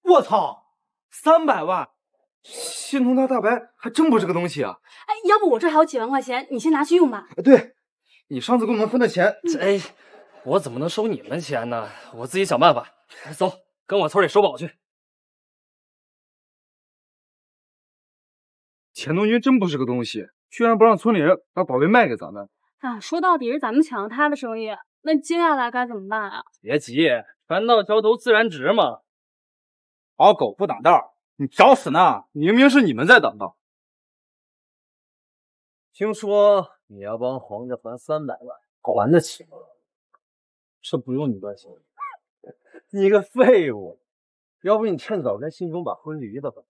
我操，300万！心彤他大白还真不是个东西啊！哎，要不我这还有几万块钱，你先拿去用吧。对，你上次跟我们分的钱，哎，我怎么能收你们钱呢？我自己想办法。走，跟我村里收宝去。钱东军真不是个东西，居然不让村里人把宝贝卖给咱们。啊，说到底是咱们抢了他的生意，那接下来该怎么办啊？别急，船到桥头自然直嘛。好狗不挡道，你找死呢！明明是你们在挡道。听说你要帮黄家还300万，还得起吗？这不用你关心。你个废物！要不你趁早跟心中把婚离了吧？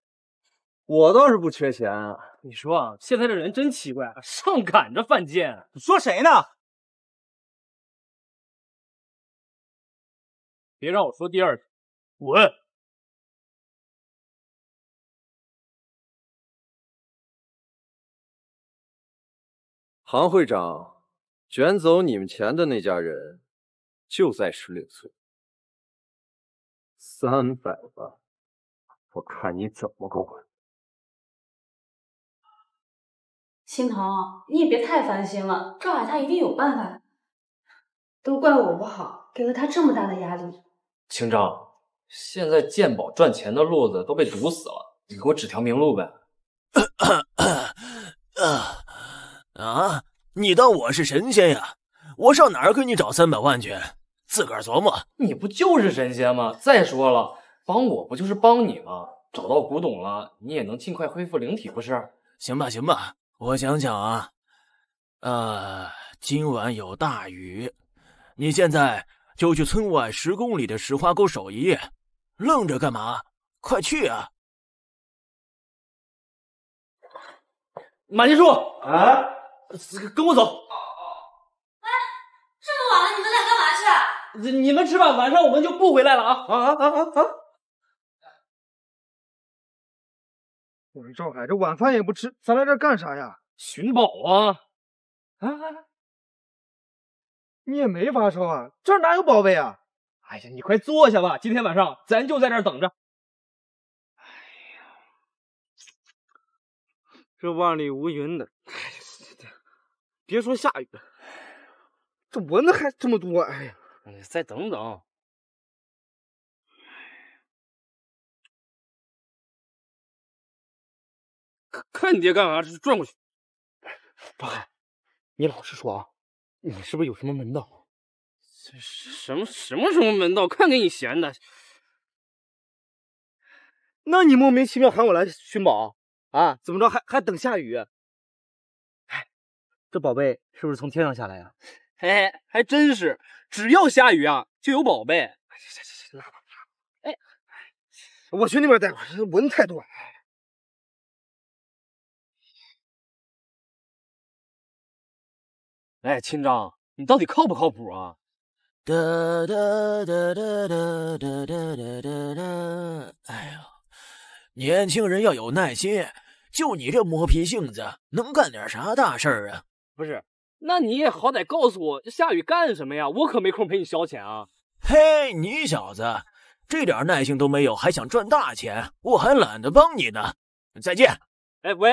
我倒是不缺钱啊。你说啊，现在这人真奇怪，上赶着犯贱。你说谁呢？别让我说第二遍，滚！韩会长，卷走你们钱的那家人就在16村。300万，我看你怎么还。心彤，你也别太烦心了，赵海他一定有办法。都怪我不好，给了他这么大的压力。清章，现在鉴宝赚钱的路子都被堵死了，你给我指条明路呗。啊！你当我是神仙呀？我上哪儿给你找300万去？自个儿琢磨。你不就是神仙吗？再说了，帮我不就是帮你吗？找到古董了，你也能尽快恢复灵体，不是？行吧，行吧，我想想啊，今晚有大雨，你现在就去村外10公里的石花沟守一夜。愣着干嘛？快去啊！马金树啊，跟我走。哎，这么晚了，你们俩干嘛去？你们吃吧，晚上我们就不回来了啊！我说赵海，这晚饭也不吃，咱来这干啥呀？寻宝啊！你也没发烧啊？这儿哪有宝贝啊？哎呀，你快坐下吧，今天晚上咱就在这儿等着。哎呀，这万里无云的，别说下雨了，这蚊子还这么多，哎呀！再等等。看你爹干啥？转过去。赵海，你老实说啊，你是不是有什么门道？什么门道？看给你闲的。那你莫名其妙喊我来寻宝啊？怎么着还等下雨？哎，这宝贝是不是从天上下来呀？嘿，还真是，只要下雨啊，就有宝贝。哎，我去那边待会儿，蚊子太多。哎，亲张，你到底靠不靠谱啊？哎呀，年轻人要有耐心，就你这磨皮性子，能干点啥大事儿啊？不是，那你也好歹告诉我，下雨干什么呀？我可没空陪你消遣啊。嘿，你小子这点耐性都没有，还想赚大钱，我还懒得帮你呢。再见。哎喂，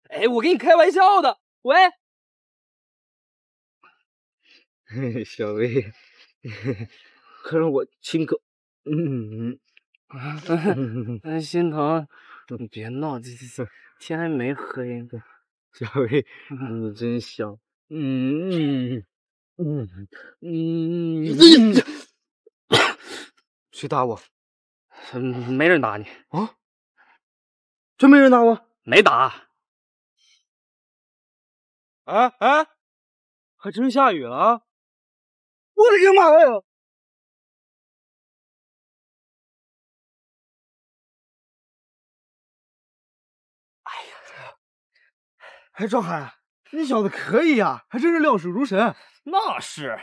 哎，我跟你开玩笑的。喂。小薇，可让我亲口，心疼，你别闹，这天还没黑呢。小薇，你真香，谁打我？没人打你啊？真没人打我？没打。哎，还真下雨了啊！我的个妈呀！哎呀，哎，赵海，你小子可以呀，还真是料事如神。那是。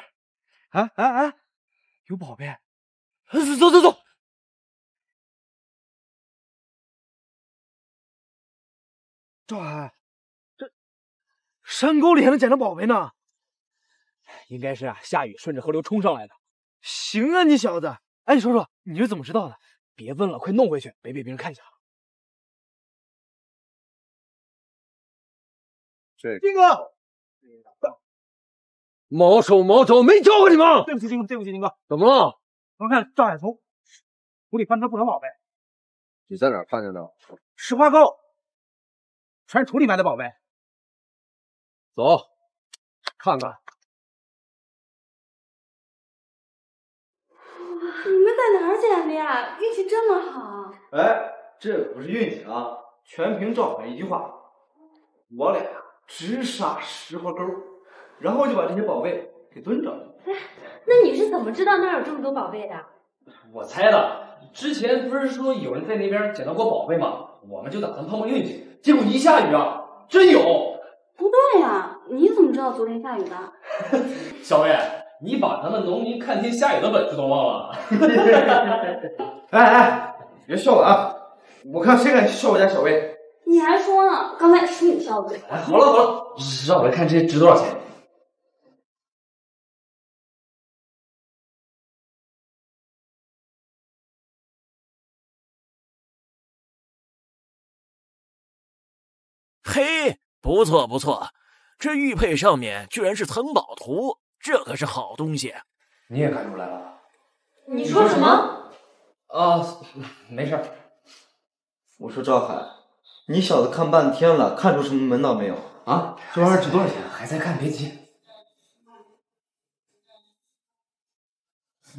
哎，有宝贝！走！赵海，这山沟里还能捡着宝贝呢？应该是下雨顺着河流冲上来的。行啊，你小子！哎，你说，你是怎么知道的？别问了，快弄回去，别被别人看见了。金哥，毛手，没教过你吗？对不起，金哥。怎么了？我看赵海从湖里翻出不少宝贝。你在哪儿看见的？石花沟，全是土里埋的宝贝。走，看看。你们在哪儿捡的呀？运气这么好！哎，这不是运气啊，全凭赵海一句话。我俩直杀石花沟，然后就把这些宝贝给蹲着了。哎，那你是怎么知道那儿有这么多宝贝的？我猜的。之前不是说有人在那边捡到过宝贝吗？我们就打算碰碰运气，结果一下雨啊，真有！不对呀，你怎么知道昨天下雨的？小薇，你把咱们农民看天下雨的本事都忘了？哎，别笑了啊！我看谁敢笑我家小薇。你还说呢，刚才是你笑的。哎，好了，让我来看这些值多少钱。嘿，不错，这玉佩上面居然是藏宝图，这可是好东西。你也看出来了？你说什么？啊，没事。我说赵海，你小子看半天了，看出什么门道没有？啊，这玩意儿值多少钱？还在看，别急。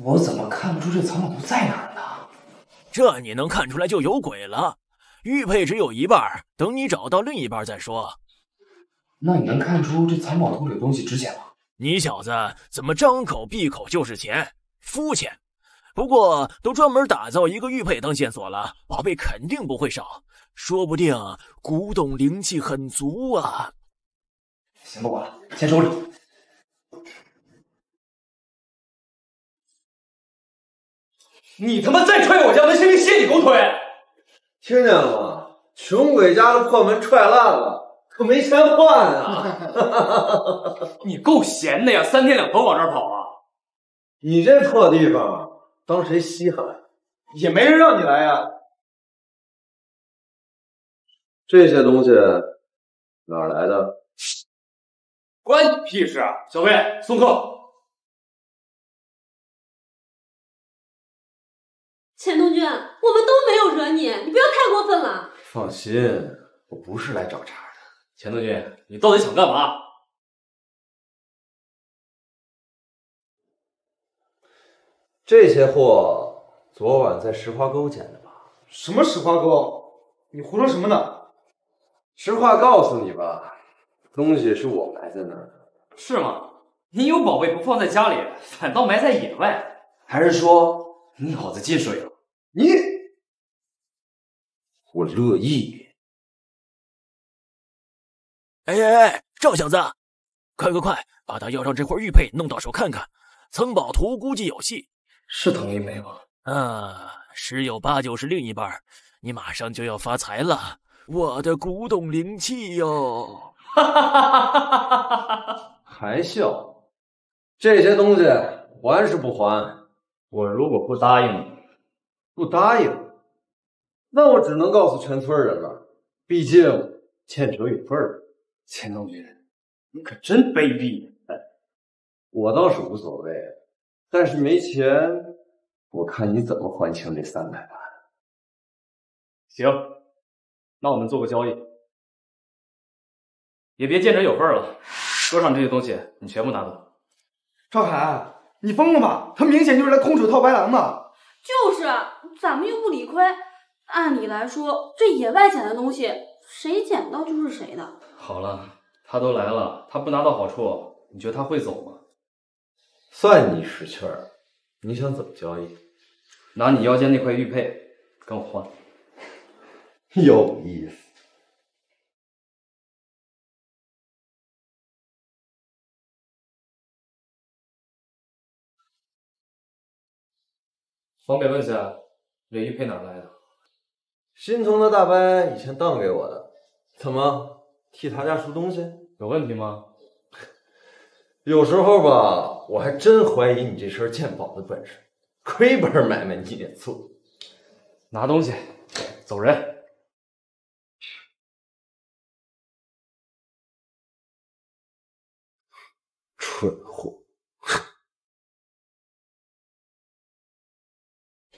我怎么看不出这藏宝图在哪儿呢？这你能看出来就有鬼了。玉佩只有一半，等你找到另一半再说。那你能看出这藏宝图里的东西值钱吗？你小子怎么张口闭口就是钱？肤浅。不过都专门打造一个玉佩当线索了，宝贝肯定不会少，说不定古董灵气很足啊。行，不管了，先收着。你他妈再踹我家门，谁给卸你狗腿？听见了吗？穷鬼家的破门踹烂了，可没钱换啊！你够闲的呀，3天2头往这儿跑啊！你这破地方，当谁稀罕？也没人让你来呀。这些东西哪儿来的？关你屁事啊！小魏，送客。钱东君，我们都没有惹你，你不要太过分了。放心，我不是来找茬的。钱东君，你到底想干嘛？这些货昨晚在石花沟捡的吧？什么石花沟？你胡说什么呢？实话告诉你吧，东西是我埋在那儿的。是吗？你有宝贝不放在家里，反倒埋在野外，还是说你脑子进水了？我乐意。哎，赵小子，快，把他要上这块玉佩弄到手看看，藏宝图估计有戏。是同一枚吗？十有八九是另一半，你马上就要发财了，我的古董灵气哟！还笑？这些东西还是不还？我如果不答应你，不答应，那我只能告诉全村人了，毕竟欠者有份儿。钱东君，你可真卑鄙！我倒是无所谓，但是没钱，我看你怎么还清这300万。行，那我们做个交易，也别见者有份了。桌上这些东西你全部拿走。赵海，你疯了吗？他明显就是来空手套白狼的。就是，咱们又不理亏。按理来说，这野外捡的东西，谁捡到就是谁的。好了，他都来了，他不拿到好处，你觉得他会走吗？算你识趣儿。你想怎么交易？拿你腰间那块玉佩跟我换。有意思。方便问下，这玉佩哪来的？新同的大伯以前当给我的，怎么替他家输东西？有问题吗？有时候吧，我还真怀疑你这身鉴宝的本事，亏本买卖你也做。拿东西，走人。蠢货。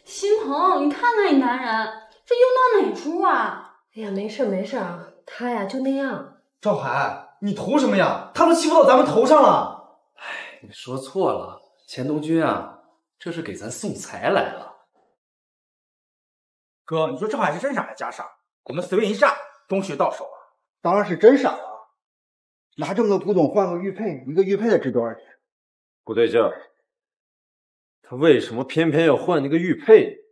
心疼，你看那男人，这用到哪出啊？哎呀，没事啊，他呀就那样。赵海，你图什么呀？他都欺负到咱们头上了。哎，你说错了，钱东君啊，这是给咱送财来了。哥，你说赵海是真傻还是假傻？我们随便一炸，东西到手了。当然是真傻了，拿这么多古董换个玉佩，一个玉佩得值多少钱？不对劲儿，他为什么偏偏要换那个玉佩？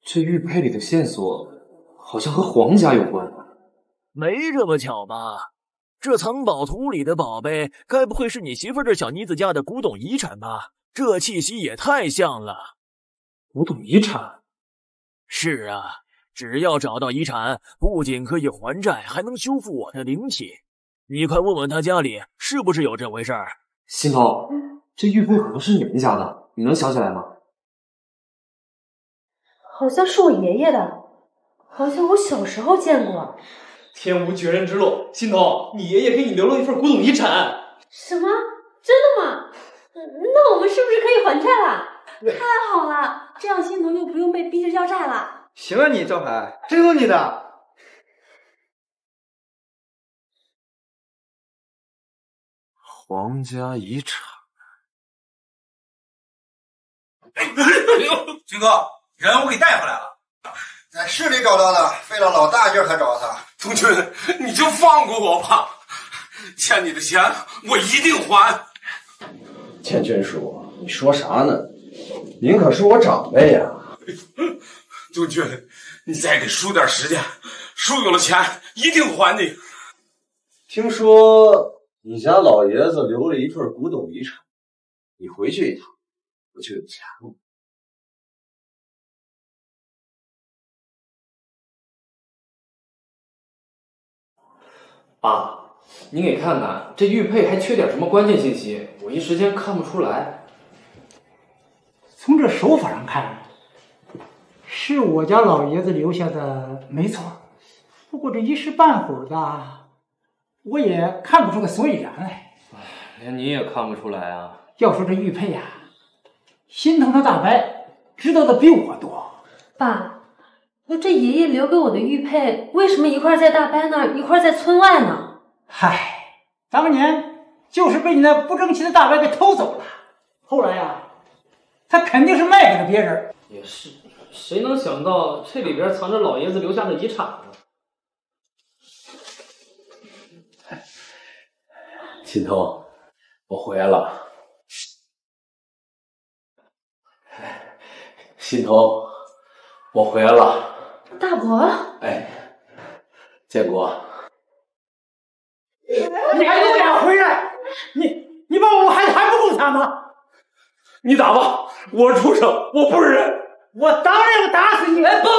这玉佩里的线索好像和皇家有关。没这么巧吧？这藏宝图里的宝贝，该不会是你媳妇这小妮子家的古董遗产吧？这气息也太像了。古董遗产？是啊，只要找到遗产，不仅可以还债，还能修复我的灵气。你快问问他家里是不是有这回事儿。心头，这玉佩可能是你们家的，你能想起来吗？好像是我爷爷的，好像我小时候见过。天无绝人之路，心头，你爷爷给你留了一份古董遗产。什么？真的吗？那我们是不是可以还债了？太好了，这样心头就不用被逼着要债了。行啊你，赵海，真有你的。皇家遗产。军哥，人我给带回来了，在市里找到的，费了老大劲才找他。东军，你就放过我吧，欠你的钱我一定还。建军叔，你说啥呢？您可是我长辈呀。东军，你再给叔点时间，叔有了钱一定还你。听说你家老爷子留了一份古董遗产，你回去一趟，我就有钱了。爸，您给看看，这玉佩还缺点什么关键信息？我一时间看不出来。从这手法上看，是我家老爷子留下的，没错。不过这一时半会儿的，我也看不出个所以然来。连你也看不出来啊？要说这玉佩呀，心疼他大白知道的比我多。爸，那这爷爷留给我的玉佩，为什么一块在大伯那儿，一块在村外呢？嗨，当年就是被你那不争气的大伯给偷走了。后来呀，他肯定是卖给了别人。也是，谁能想到这里边藏着老爷子留下的遗产呢？心痛，我回来了。心痛，我回来了。大伯，哎，建国，你还不敢回来？你把我孩子还不够惨吗？你打吧，我出手，我不是人。我当然要打死你！哎，不，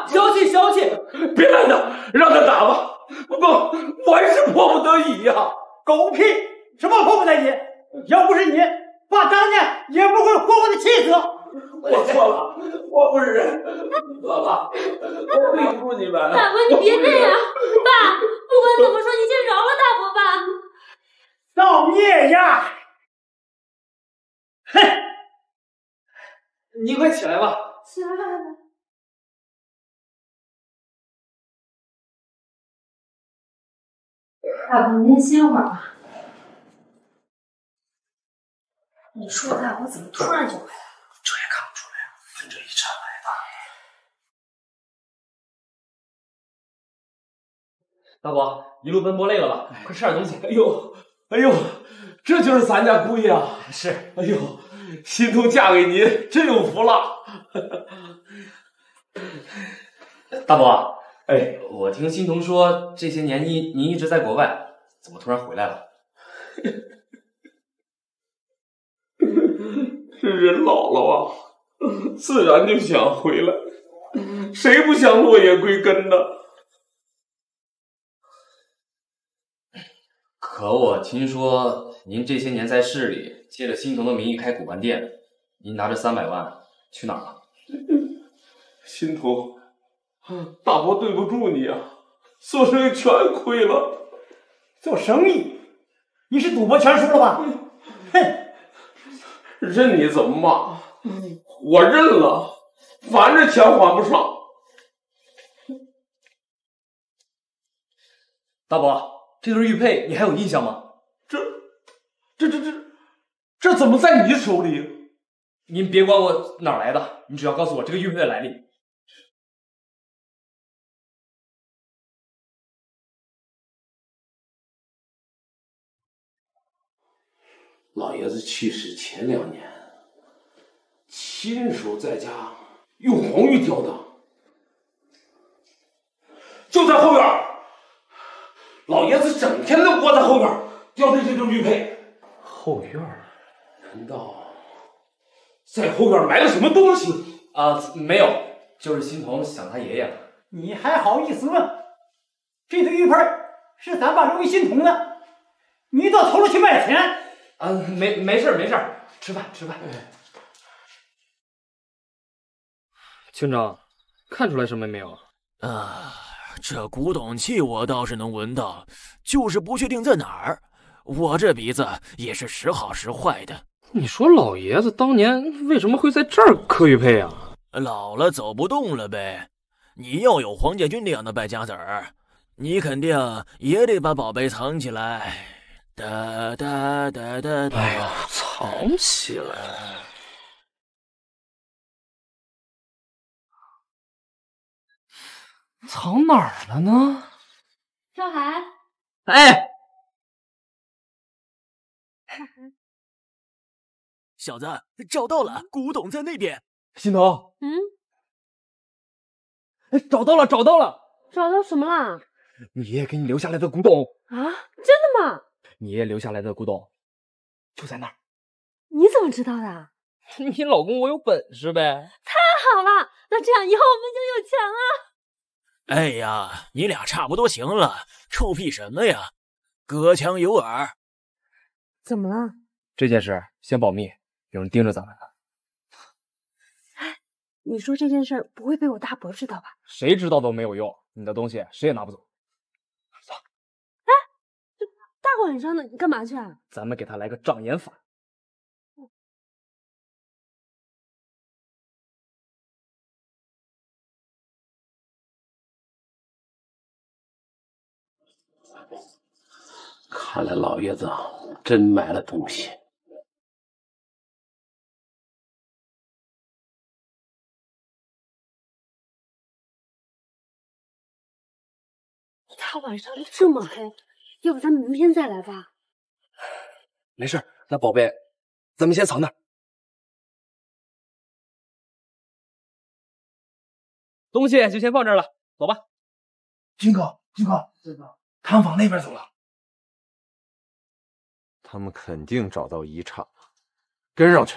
消气消气，别拦他，让他打吧。不，我还是迫不得已呀。狗屁！什么迫不得已？要不是你，爸当年也不会活活的气死。我错了，我不是人。爸爸，我对不住你们。大伯，你别这样。爸，不管怎么说，你先饶了大伯吧。造孽呀！哼！你快起来吧。起来了。大伯，您歇会儿吧。你说大伯怎么突然就回来了？这也看不出来，奔着遗产来的。大伯，一路奔波累了吧？快吃点东西。哎呦，这就是咱家姑爷啊！是。哎呦，心痛嫁给你，真有福了。大伯，哎，我听欣桐说，这些年您一直在国外，怎么突然回来了？这人老了啊，自然就想回来，谁不想落叶归根呢？可我听说您这些年在市里借着欣桐的名义开古玩店，您拿着300万去哪儿了？欣桐，大伯对不住你啊，做生意全亏了。做生意？你是赌博全输了吧？哼！任你怎么骂，我认了，反正钱还不上。大伯，这对玉佩你还有印象吗？这怎么在你手里？您别管我哪儿来的，你只要告诉我这个玉佩的来历。老爷子去世前2年，亲手在家用黄玉雕的，就在后院。老爷子整天都窝在后院雕的这种玉佩。后院？难道在后院埋了什么东西？没有，就是欣桐想他爷爷了。你还好意思问？这对玉佩是咱爸留给欣桐的，你到头了去卖钱。没事，吃饭。村长，看出来什么没有？这古董气我倒是能闻到，就是不确定在哪儿。我这鼻子也是时好时坏的。你说老爷子当年为什么会在这儿刻玉佩啊？老了走不动了呗。你要有黄建军这样的败家子儿，你肯定也得把宝贝藏起来。哒哒哒哒哒。哎呦，藏起来。藏哪儿了呢？小海，哎，小子，找到了，古董在那边。欣桐，找到了，找到了！找到什么了？你爷爷给你留下来的古董啊？真的吗？你爷爷留下来的古董就在那儿。你怎么知道的？你老公我有本事呗。太好了，那这样以后我们就有钱了。哎呀，你俩差不多行了，臭屁什么呀？隔墙有耳。怎么了？这件事先保密，有人盯着咱们呢。哎，你说这件事不会被我大伯知道吧？谁知道都没有用，你的东西谁也拿不走。走。哎，这大晚上的你干嘛去啊？咱们给他来个障眼法。看来老爷子真买了东西。大晚上的这么黑，要不咱明天再来吧？没事，那宝贝，咱们先藏那儿。东西就先放这儿了，走吧。军哥，他们往那边走了。他们肯定找到遗产了，跟上去。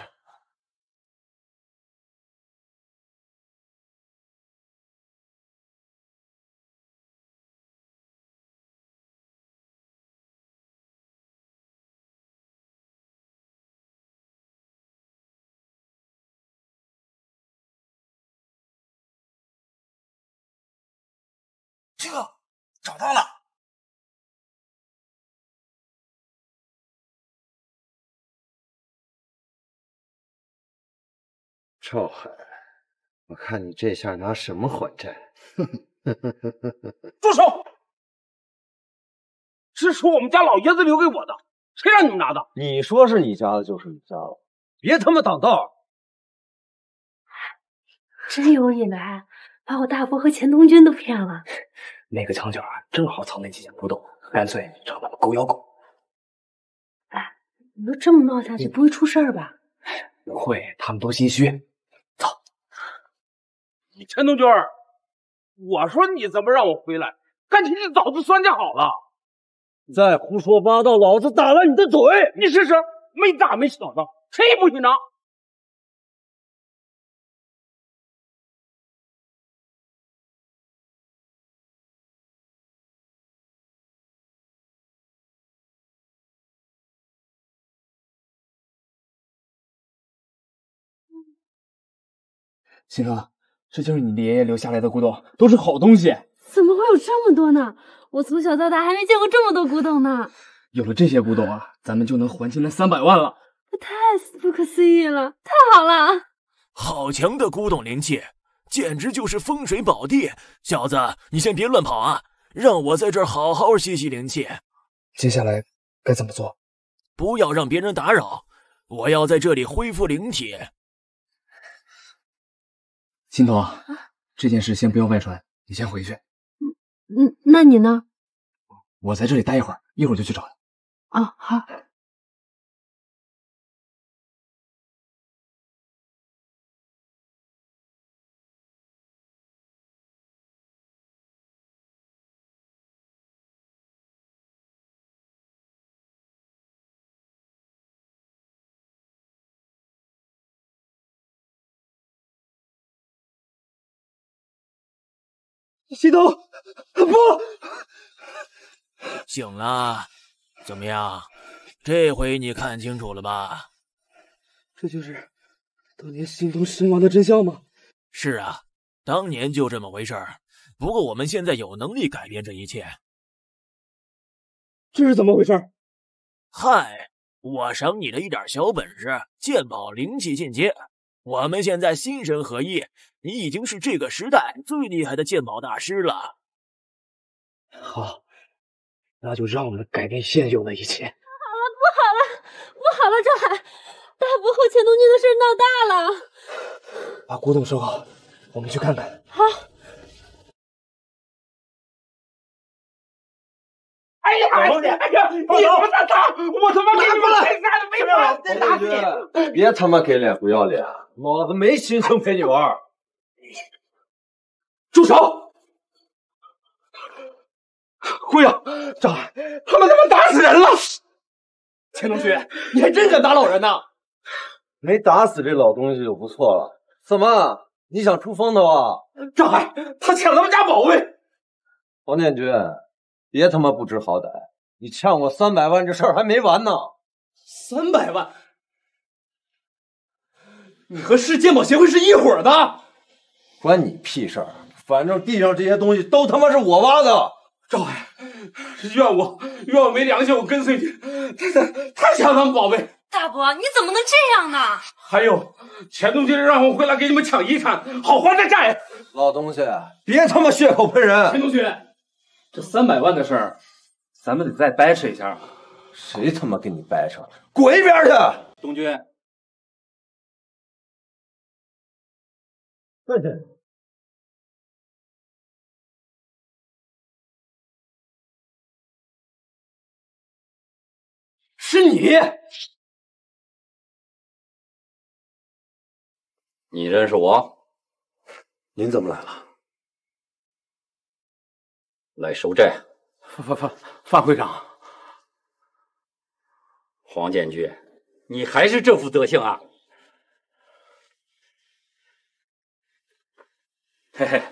这个找到了。赵海，我看你这下拿什么还债？住手！这是我们家老爷子留给我的，谁让你们拿的？你说是你家的就是你家的，别他妈挡道！真有你来，把我大伯和钱东军都骗了。那个墙角啊，正好藏那几件古董，干脆让他们狗咬狗。哎，你说这么闹下去，不会出事儿吧？不会，他们都心虚。走。你钱东军，我说你怎么让我回来？干脆你早就算计好了。再胡说八道，老子打烂你的嘴！你试试，没大没小的，谁也不许拿。鑫哥，这就是你爷爷留下来的古董，都是好东西。怎么会有这么多呢？我从小到大还没见过这么多古董呢。有了这些古董啊，咱们就能还清那300万了。这太不可思议了，太好了！好强的古董灵气，简直就是风水宝地。小子，你先别乱跑啊，让我在这儿好好吸吸灵气。接下来该怎么做？不要让别人打扰，我要在这里恢复灵体。鑫童，这件事先不要外传，你先回去。那你呢？我在这里待一会儿，一会儿就去找他。啊，好。西东，不，醒了，怎么样？这回你看清楚了吧？这就是当年心东身亡的真相吗？是啊，当年就这么回事儿。不过我们现在有能力改变这一切。这是怎么回事？嗨，我赏你的一点小本事，鉴宝灵气进阶。我们现在心神合一，你已经是这个时代最厉害的鉴宝大师了。好，那就让我们改变现有的一切。不好了，赵海，大伯和钱东军的事闹大了。把古董收好，我们去看看。好。哎呀，哎呀，你不打他，我他妈给你们谁杀的没完！再打你！别他妈给脸不要脸，老子没心情陪你玩。住手！会长，张海，他们他妈打死人了！钱东勋，你还真敢打老人呐？没打死这老东西就不错了。怎么，你想出风头啊？张海，他抢咱们家宝贝！黄建军，别他妈不知好歹！你欠我300万，这事儿还没完呢。300万？你和市鉴宝协会是一伙的？关你屁事儿！反正地上这些东西都他妈是我挖的。赵海，怨我没良心，我跟随你。他抢咱们宝贝。大伯，你怎么能这样呢？还有，钱东军让我回来给你们抢遗产，好还这债。老东西，别他妈血口喷人！钱东军，这300万的事儿，咱们得再掰扯一下。谁他妈跟你掰扯？滚一边去！东军，对对。是你。你认识我？您怎么来了？来收债。范会长，黄建军，你还是这副德行啊！嘿嘿，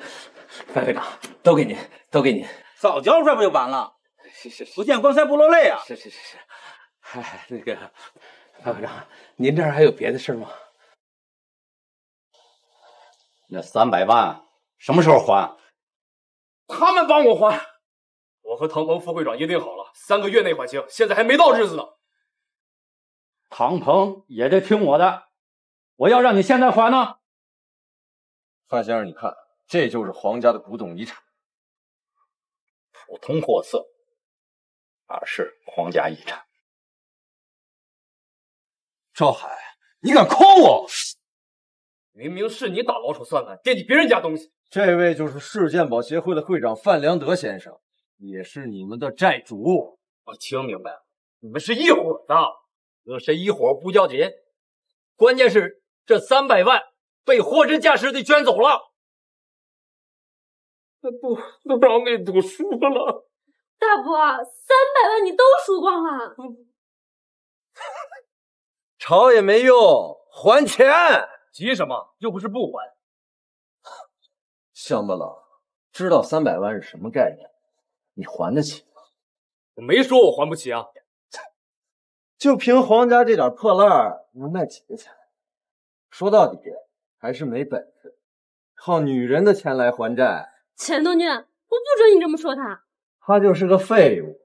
范会长，都给您，都给您，早交出来不就完了？是，不见棺材不落泪啊！是。哎，那个范会长，您这儿还有别的事吗？那300万什么时候还？他们帮我还。我和唐鹏副会长约定好了，3个月内还清，现在还没到日子呢。唐鹏也得听我的，我要让你现在还呢。范先生，你看，这就是黄家的古董遗产，普通货色，而是皇家遗产。赵海，你敢诓我！明明是你打老鼠算盘，惦记别人家东西。这位就是市鉴宝协会的会长范良德先生，也是你们的债主。我听明白了，你们是一伙的。和谁一伙不要紧，关键是这300万被货真价实的捐走了。不让给赌输了。大伯，300万你都输光了。吵也没用，还钱！急什么？又不是不还。乡巴佬，知道300万是什么概念？你还得起吗？我没说我还不起啊。就凭黄家这点破烂儿，能卖几个钱？说到底，还是没本事，靠女人的钱来还债。钱东军，我不准你这么说他。他就是个废物。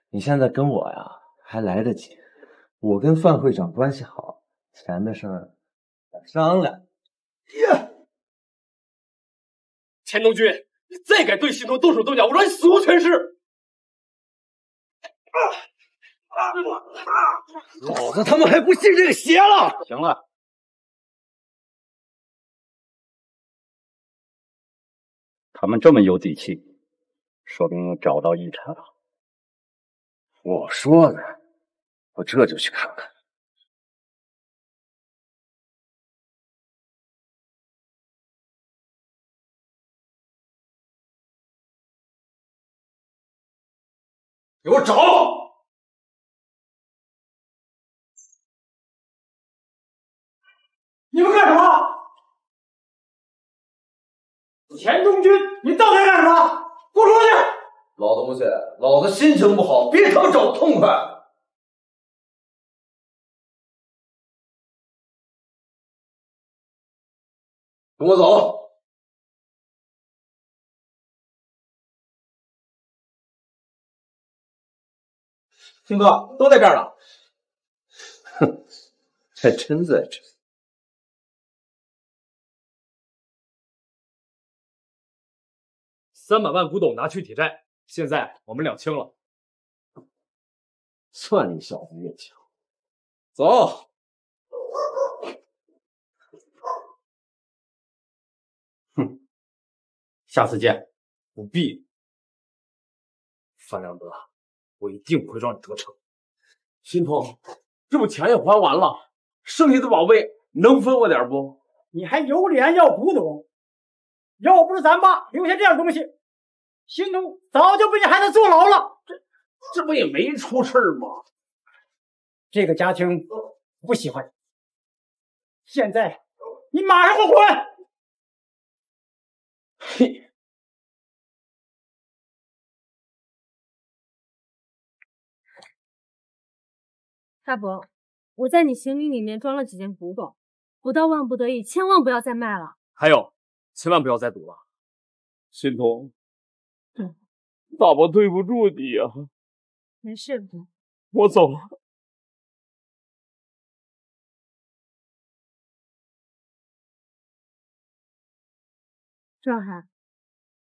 你现在跟我呀，还来得及。我跟范会长关系好，钱的事儿再商量。呀，钱东军，你再敢对心头动手动脚，我让你死无全尸！老子他妈还不信这个邪了！行了，他们这么有底气，说明找到遗产了。我说呢，我这就去看看。给我找！你们干什么？钱东军，你到底干什么？给我出去！老东西，老子心情不好，别他妈找痛快！跟我走！秦哥都在这儿了。哼，还真在这。300万古董拿去抵债，现在我们两清了。算你小子越强。走。哼，下次见。不必。范良德，我一定会让你得逞。心痛，这不钱也还完了，剩下的宝贝能分我点不？你还有脸要古董？要不是咱爸留下这样东西，心痛早就被你孩子坐牢了。这不也没出事吗？这个家庭不喜欢你，现在你马上给我滚！嘿，大伯，我在你行李里面装了几件古董，不到万不得已，千万不要再卖了。还有，千万不要再赌了。心痛，大伯对不住你呀。没事的，我走了。赵海，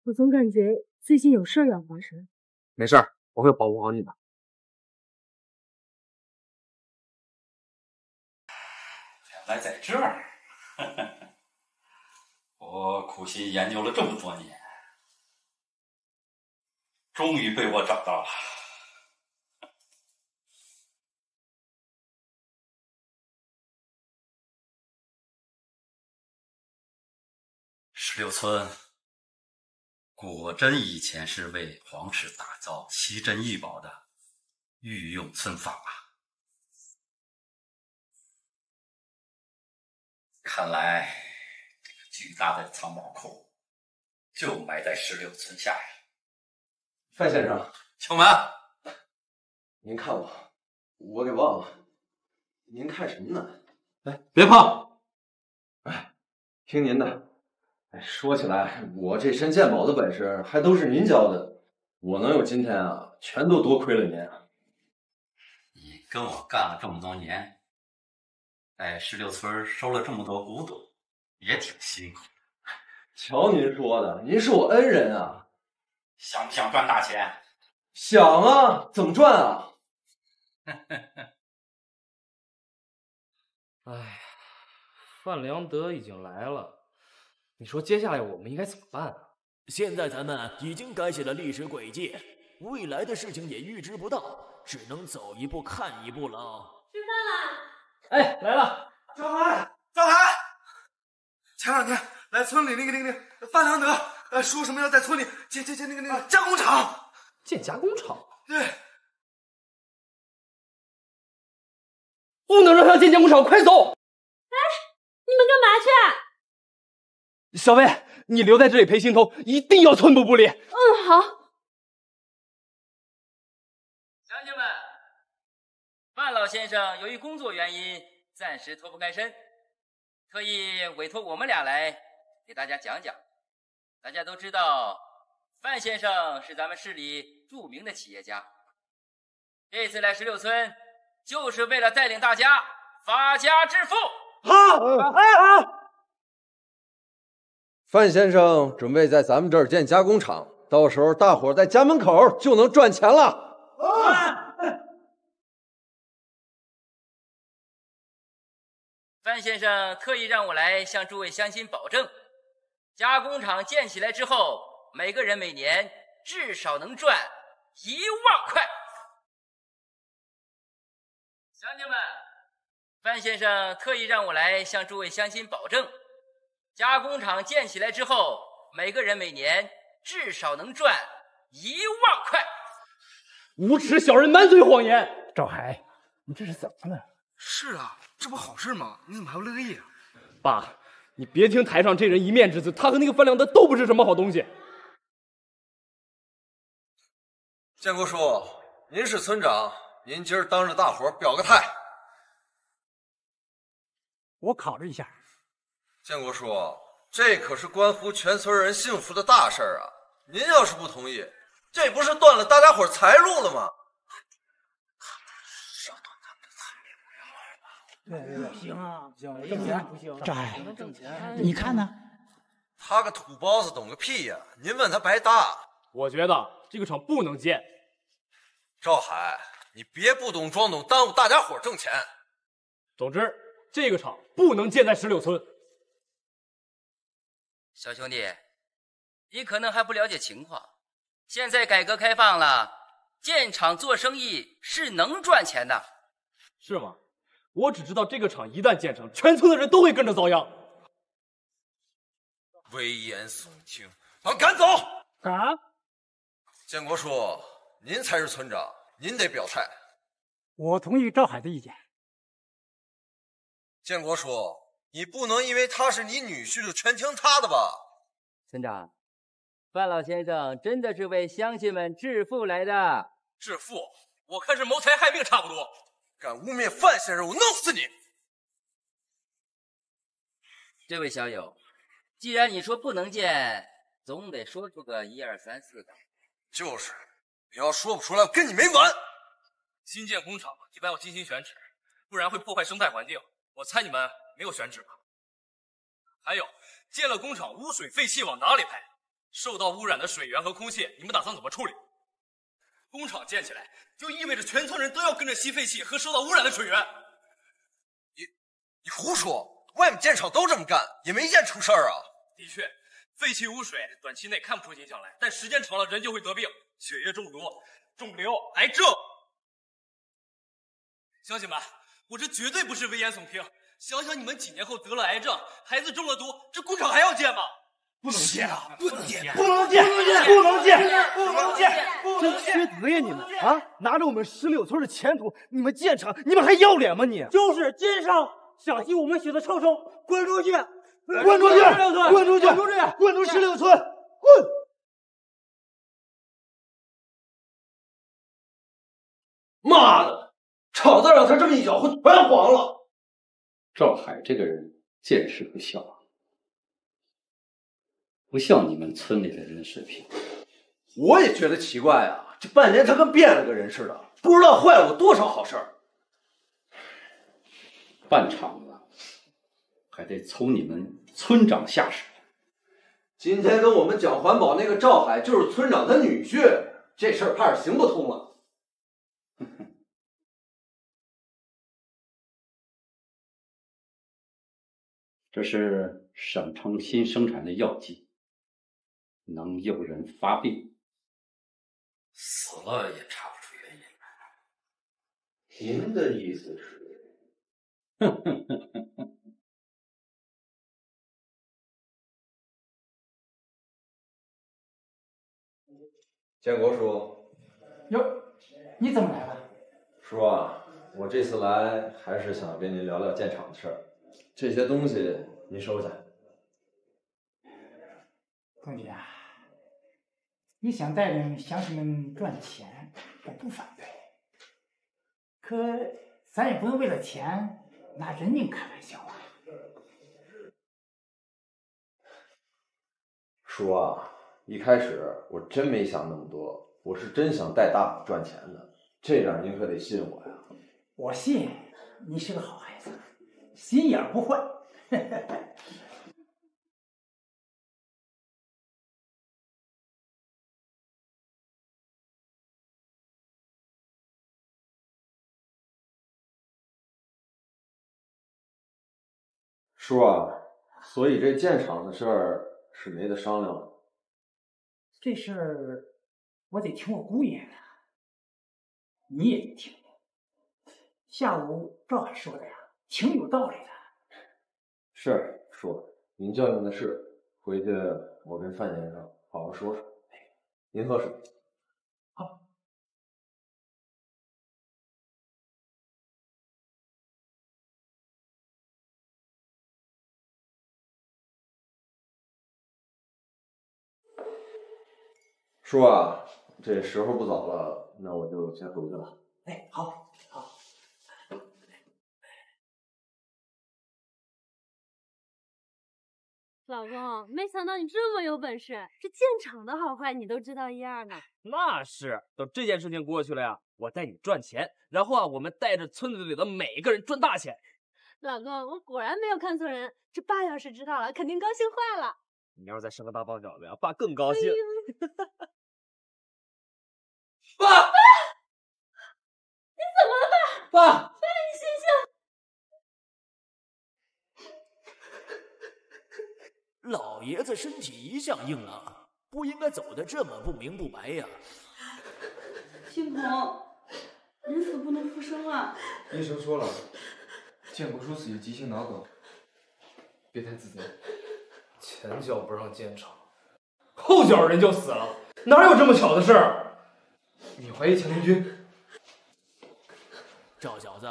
我总感觉最近有事要发生。没事儿，我会保护好你的。原来在这儿，我苦心研究了这么多年，终于被我找到了。16村果真以前是为皇室打造奇珍异宝的御用村坊啊！看来这个巨大的藏宝库就埋在16村下呀。范先生，敲门。您看我给忘了。您看什么呢？哎，别怕。哎，听您的。哎，说起来，我这身鉴宝的本事还都是您教的，我能有今天啊，全都多亏了您啊！你跟我干了这么多年，在16村收了这么多古董，也挺辛苦。瞧您说的，您是我恩人啊！想不想赚大钱？想啊，怎么赚啊？哎呀，范良德已经来了。你说接下来我们应该怎么办啊？现在咱们已经改写了历史轨迹，未来的事情也预知不到，只能走一步看一步了。吃饭啦！哎，来了！赵海，前2天来村里那个范良德，说什么要在村里建那个加工厂。建加工厂？对。不能让他建加工厂，快走！哎，你们干嘛去？小薇，你留在这里陪心头，一定要寸步不离。好。乡亲们，范老先生由于工作原因暂时脱不开身，特意委托我们俩来给大家讲讲。大家都知道，范先生是咱们市里著名的企业家，这次来16村就是为了带领大家发家致富。好。范先生准备在咱们这儿建加工厂，到时候大伙在家门口就能赚钱了。范先生特意让我来向诸位乡亲保证，加工厂建起来之后，每个人每年至少能赚1万块。乡亲们，范先生特意让我来向诸位乡亲保证，加工厂建起来之后，每个人每年至少能赚1万块。无耻小人满嘴谎言！赵海，你这是怎么了？是啊，这不好事吗？你怎么还不乐意啊？爸，你别听台上这人一面之词，他和那个范良德都不是什么好东西。建国叔，您是村长，您今儿当着大伙表个态。我考虑一下。建国叔，这可是关乎全村人幸福的大事儿啊！您要是不同意，这不是断了大家伙财路了吗？对，行啊，挣钱不行。赵海，你看呢？他个土包子懂个屁呀！您问他白搭。我觉得这个厂不能建。赵海，你别不懂装懂，耽误大家伙挣钱。总之，这个厂不能建在16村。小兄弟，你可能还不了解情况。现在改革开放了，建厂做生意是能赚钱的。是吗？我只知道这个厂一旦建成，全村的人都会跟着遭殃。危言耸听，把赶走！啊！建国叔，您才是村长，您得表态。我同意赵海的意见。建国叔，你不能因为他是你女婿就全听他的吧？村长，范老先生真的是为乡亲们致富来的。致富？我看是谋财害命差不多。敢污蔑范先生，我弄死你！这位小友，既然你说不能建，总得说出个1、2、3、4的。就是，你要说不出来，我跟你没完！新建工厂一般要精心选址，不然会破坏生态环境。我猜你们没有选址吧？还有，建了工厂，污水废气往哪里排？受到污染的水源和空气，你们打算怎么处理？工厂建起来，就意味着全村人都要跟着吸废气和受到污染的水源。你胡说！外面建厂都这么干，也没见出事儿啊。的确，废气污水短期内看不出影响来，但时间长了人就会得病，血液中毒、肿瘤、癌症。乡亲们，我这绝对不是危言耸听。想想你们几年后得了癌症，孩子中了毒，这工厂还要建吗？不能建啊！不能建！不能建！不能建！不能建！真缺德呀你们啊！拿着我们16村的前途，你们建厂，你们还要脸吗你？就是奸商，想替我们写的臭虫，滚出去！滚出去！滚出去！滚出去！滚出16村！滚！妈的，厂子让他这么一搅和，全黄了。赵海这个人见识不小，不像你们村里的人水平。我也觉得奇怪啊，这半年他跟变了个人似的，不知道坏了我多少好事儿。办厂子还得从你们村长下手。今天跟我们讲环保那个赵海就是村长他女婿，这事儿怕是行不通了。这是省城新生产的药剂，能诱人发病。死了也查不出原因。您的意思是？建国叔，哟，你怎么来了？叔啊，我这次来还是想跟您聊聊建厂的事儿。这些东西您收下。同学啊，你想带领乡亲们赚钱，我不反对。可咱也不能为了钱拿人命开玩笑啊！叔啊，一开始我真没想那么多，我是真想带大伙赚钱的，这点您可得信我呀。我信，你是个好孩子，心眼不坏。叔啊，所以这建厂的事儿是没得商量了。这事儿我得听我姑爷的，你也得听。下午赵海说的呀，挺有道理的。是叔，您教训的是，回去我跟范先生好好说说。您喝水。好。叔啊，这时候不早了，那我就先回去了。哎，好，好。老公，没想到你这么有本事，这建厂的好坏你都知道一二呢。那是，等这件事情过去了呀，我带你赚钱，然后啊，我们带着村子里的每一个人赚大钱。老公，我果然没有看错人，这爸要是知道了，肯定高兴坏了。你要是再生个大胖小子呀，爸更高兴。爸，你怎么了，爸？爸，爸，你醒醒！老爷子身体一向硬朗，不应该走得这么不明不白呀。心彤，人死不能复生啊！医生说了，建国叔死于急性脑梗，别太自责。前脚不让建厂，后脚人就死了，哪有这么巧的事儿？你怀疑钱东军？赵小子，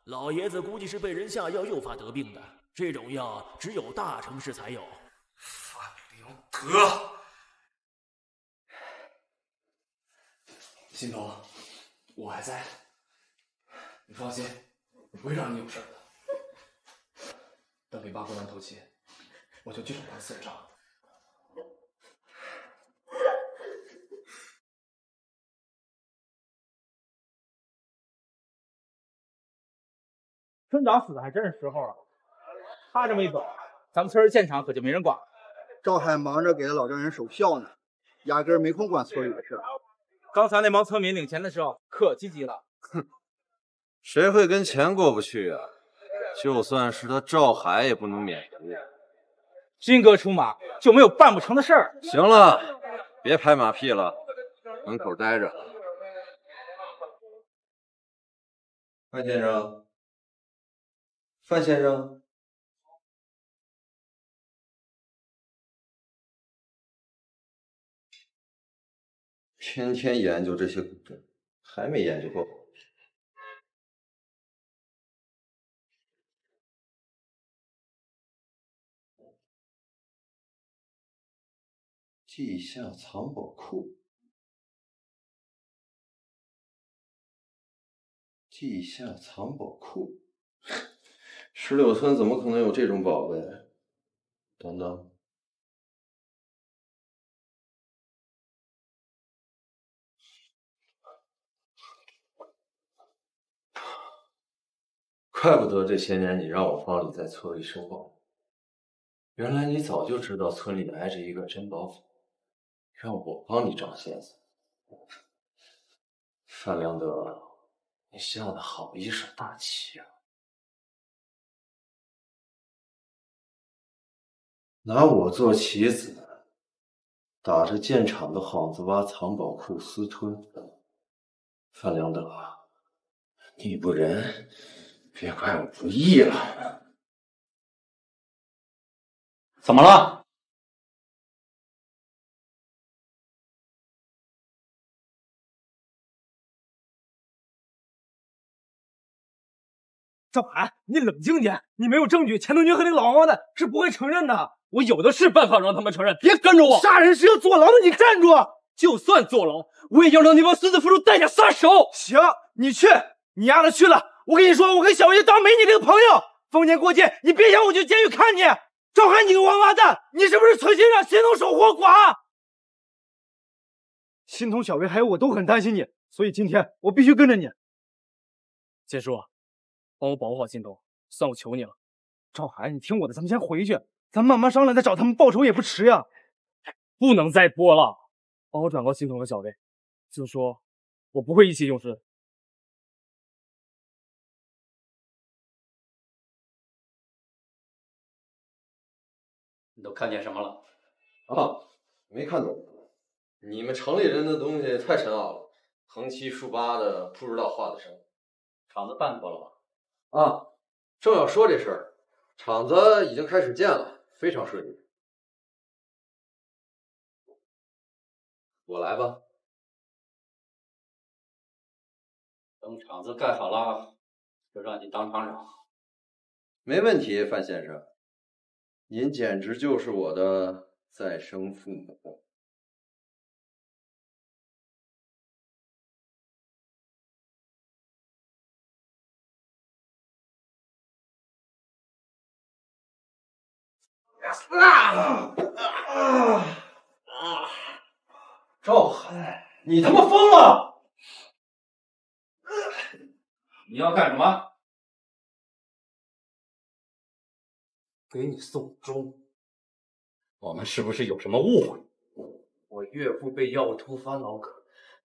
老爷子估计是被人下药诱发得病的，这种药只有大城市才有。范凌德，心彤，我还在，你放心，我不会让你有事的。等给八姑娘透气，我就去找他算账。村长死的还真是时候啊！他这么一走，咱们村儿现场可就没人管了。赵海忙着给老丈人守孝呢，压根儿没空管村里的事。刚才那帮村民领钱的时候可积极了。哼，谁会跟钱过不去啊？就算是他赵海也不能免人呀。军哥出马就没有办不成的事儿。行了，别拍马屁了，门口待着。范先生，范先生。天天研究这些古董，还没研究过。地下藏宝库，地下藏宝库，16村怎么可能有这种宝贝？等等。怪不得这些年你让我帮你在村里收宝，原来你早就知道村里挨着一个珍宝府，让我帮你找线索。范良德，你下的好一手大棋啊！拿我做棋子，打着建厂的幌子挖藏宝库私吞。范良德，你不仁，别怪我不义了。怎么了？赵海，你冷静点，你没有证据，钱东军和那个老王八蛋是不会承认的。我有的是办法让他们承认，别跟着我。杀人是要坐牢的，你站住！就算坐牢，我也要让那帮孙子付出代价撒手。行，你去，你丫的去了。我跟你说，我跟小月当没你这个朋友。逢年过节，你别想我去监狱看你。赵海，你个王八蛋，你是不是存心让心彤守活寡？心彤、小月还有我都很担心你，所以今天我必须跟着你。建叔，帮我保护好心彤，算我求你了。赵海，你听我的，咱们先回去，咱慢慢商量，再找他们报仇也不迟呀。不能再播了，帮我转告心彤和小薇，就说我不会意气用事。你都看见什么了？啊，没看懂。你们城里人的东西太深奥了，横七竖八的，不知道画的什么。厂子办妥了吧？啊，正要说这事儿，厂子已经开始建了，非常顺利。我来吧。等厂子盖好了，就让你当厂长。没问题，范先生，您简直就是我的再生父母。赵海，你他妈疯了！你要干什么？给你送终。我们是不是有什么误会？我岳父被药物突发脑梗，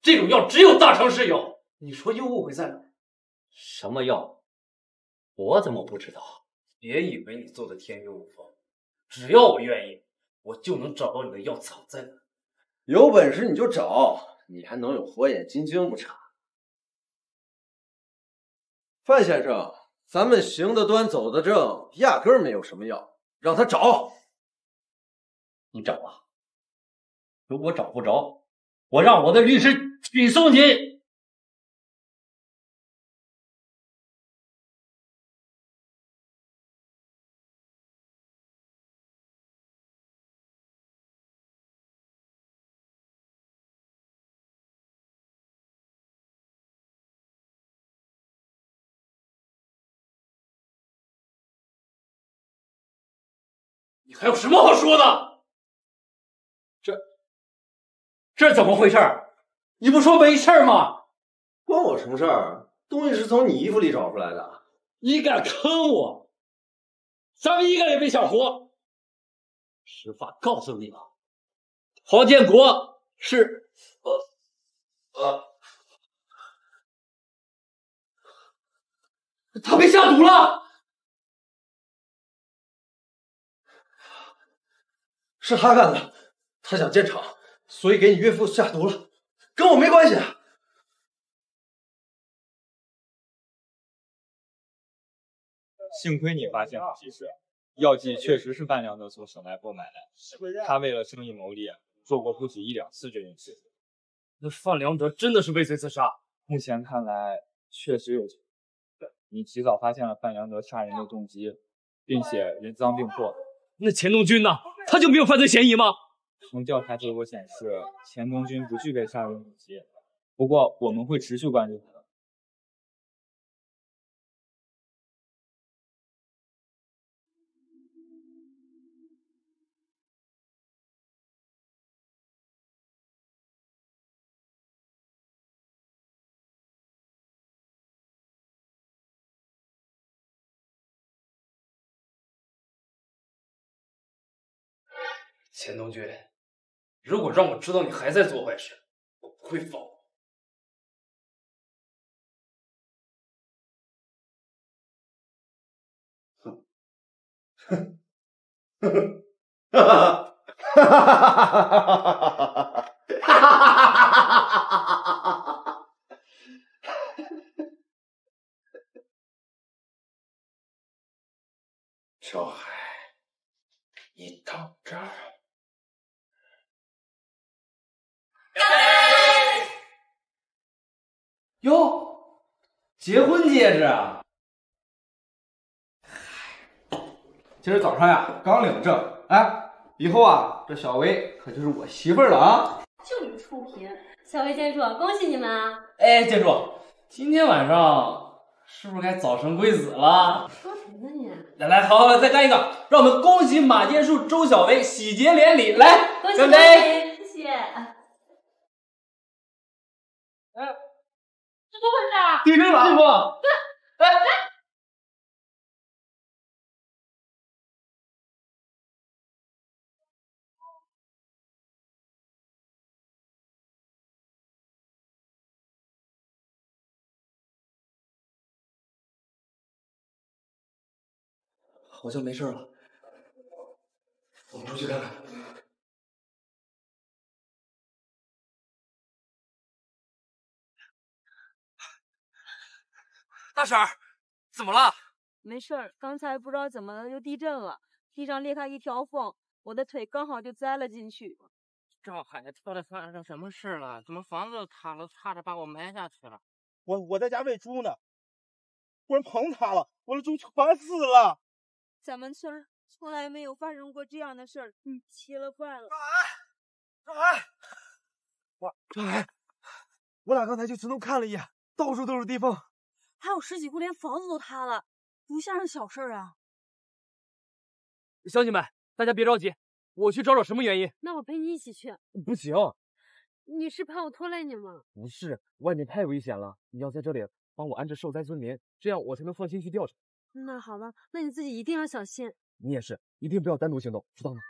这种药只有大城市有。你说又误会在哪儿？什么药？我怎么不知道？别以为你做的天衣无缝，只要我愿意，我就能找到你的药藏在哪。有本事你就找，你还能有火眼金睛不成？范先生，咱们行得端，走得正，压根儿没有什么药，让他找。你找啊！如果找不着，我让我的律师起诉你。你还有什么好说的？这怎么回事？你不说没事吗？关我什么事儿？东西是从你衣服里找出来的。你敢坑我，咱们一个也别想活。实话告诉你了，黄建国是他被下毒了。是他干的，他想建厂，所以给你岳父下毒了，跟我没关系啊。幸亏你发现了及时，药剂确实是范良德从省外购买来，他为了生意牟利，做过不止1、2次这件事。那范良德真的是畏罪自杀？目前看来确实有。你及早发现了范良德杀人的动机，并且人赃并获。那钱东军呢？他就没有犯罪嫌疑吗？从调查结果显示，钱东军不具备杀人动机。不过我们会持续关注他的。钱东军，如果让我知道你还在做坏事，我不会放过。小海，你等着。哟，结婚戒指啊！今儿早上呀，刚领证，哎，以后啊，这小薇可就是我媳妇儿了啊！就你出品，小薇建筑，恭喜你们啊！哎，建筑，今天晚上是不是该早生贵子了？说什么呢你？来，好，再干一个，让我们恭喜马建树、周小薇喜结连理，来，恭喜干杯！谢谢。这怎么回事？地震了，师傅！来，好像没事了，我们出去看看。大婶儿，怎么了？没事儿，刚才不知道怎么了，又地震了，地上裂开一条缝，我的腿刚好就栽了进去。赵海，到底发生什么事了？怎么房子都塌了，差点把我埋下去了？我在家喂猪呢，忽然棚塌了，我的猪全死了。咱们村儿从来没有发生过这样的事儿，气了坏了。赵海，赵海，我俩刚才去村头看了一眼，到处都是地缝，还有10几户连房子都塌了，不像是小事儿啊！乡亲们，大家别着急，我去找找什么原因。那我陪你一起去。不行，你是怕我拖累你吗？不是，外面太危险了，你要在这里帮我安置受灾村民，这样我才能放心去调查。那好吧，那你自己一定要小心。你也是，一定不要单独行动，知道吗？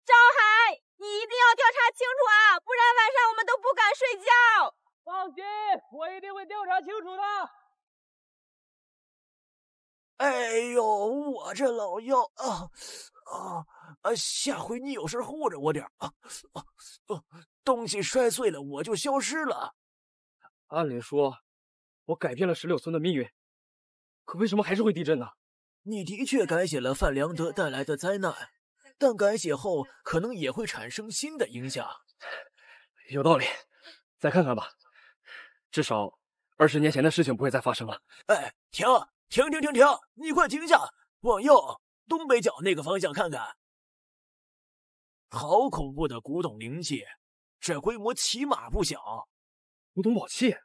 张海，你一定要调查清楚啊，不然晚上我们都不敢睡觉。放心，我一定会调查清楚的。哎呦，我这老腰啊，下回你有事护着我点东西摔碎了我就消失了。按理说，我改变了16村的命运，可为什么还是会地震呢？你的确改写了范良德带来的灾难，但改写后可能也会产生新的影响。有道理，再看看吧，至少20年前的事情不会再发生了。哎，停！你快停下！往右东北角那个方向看看。好恐怖的古董灵器，这规模起码不小。古董宝器？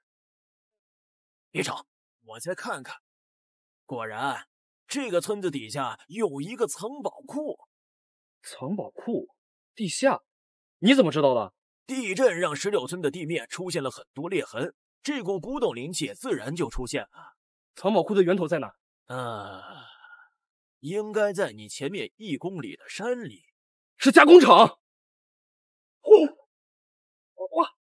别吵，我再看看。果然，这个村子底下有一个藏宝库。藏宝库？地下？你怎么知道的？地震让16村的地面出现了很多裂痕，这股古董灵气自然就出现了。藏宝库的源头在哪？应该在你前面1公里的山里。是加工厂。哇！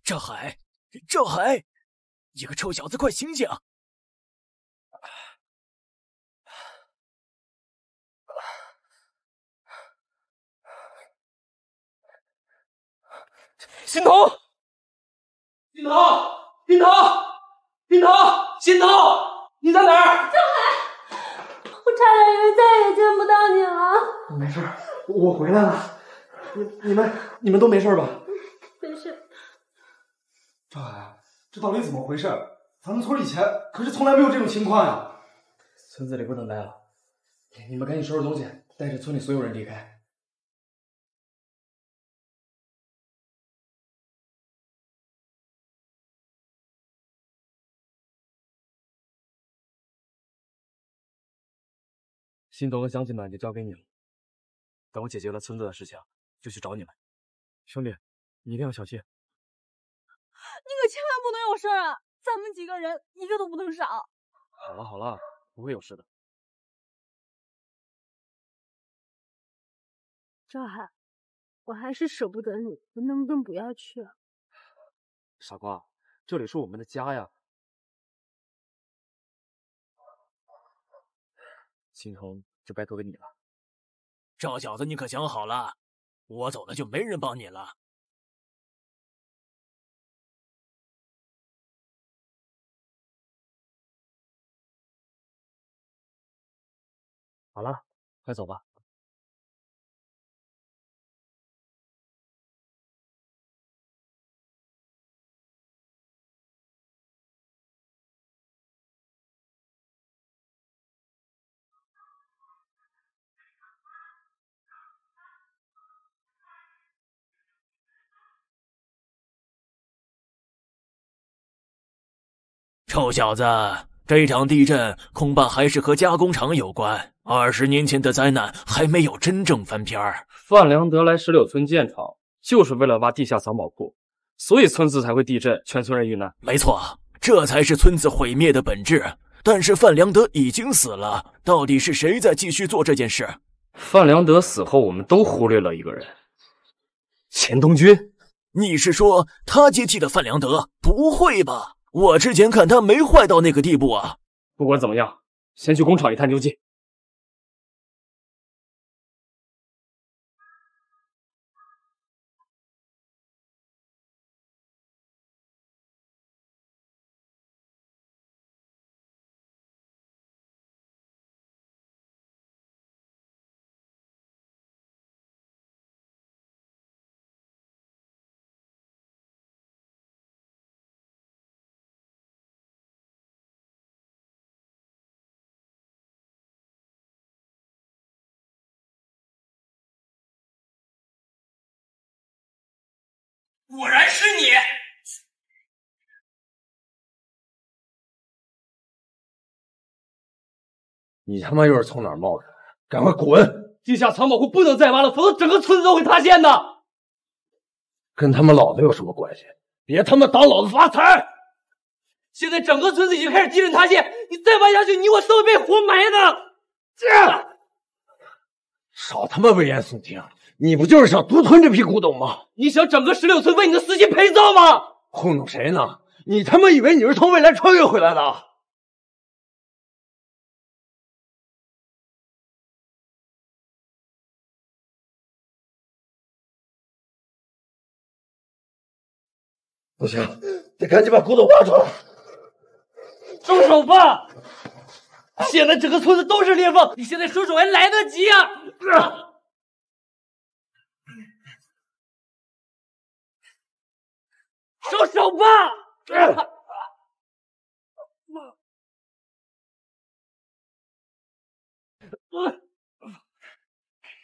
赵海，你个臭小子，快醒醒！心头，你在哪儿？赵海，我差点以为再也见不到你了。没事，我回来了。你们都没事吧？没事。赵海，这到底怎么回事？咱们村以前可是从来没有这种情况呀。村子里不能待了，你们赶紧收拾东西，带着村里所有人离开。心头和乡亲们就交给你了，等我解决了村子的事情，就去找你们。兄弟，你一定要小心。你可千万不能有事啊！咱们几个人一个都不能少。好了，不会有事的。赵海，我还是舍不得你，你能不能不要去啊？傻瓜，这里是我们的家呀。青红就拜托给你了。赵小子，你可想好了，我走了就没人帮你了。好了，快走吧。臭小子，这场地震恐怕还是和加工厂有关。20年前的灾难还没有真正翻篇儿。范良德来16村建厂，就是为了挖地下藏宝库，所以村子才会地震，全村人遇难。没错，这才是村子毁灭的本质。但是范良德已经死了，到底是谁在继续做这件事？范良德死后，我们都忽略了一个人，钱东军。你是说他接替了范良德？不会吧？我之前看他没坏到那个地步啊。不管怎么样，先去工厂一探究竟。果然是你！你他妈又是从哪儿冒出来？赶快滚！地下藏宝库不能再挖了，否则整个村子都会塌陷的。跟他们老子有什么关系？别他妈挡老子发财！现在整个村子已经开始地震塌陷，你再挖下去，你我都会被活埋的。少他妈危言耸听！你不就是想独吞这批古董吗？你想整个16村为你的私心陪葬吗？糊弄谁呢？你他妈以为你是从未来穿越回来的？不行，得赶紧把古董挖出来！住手吧！现在整个村子都是裂缝，你现在收手还来得及啊！收手吧！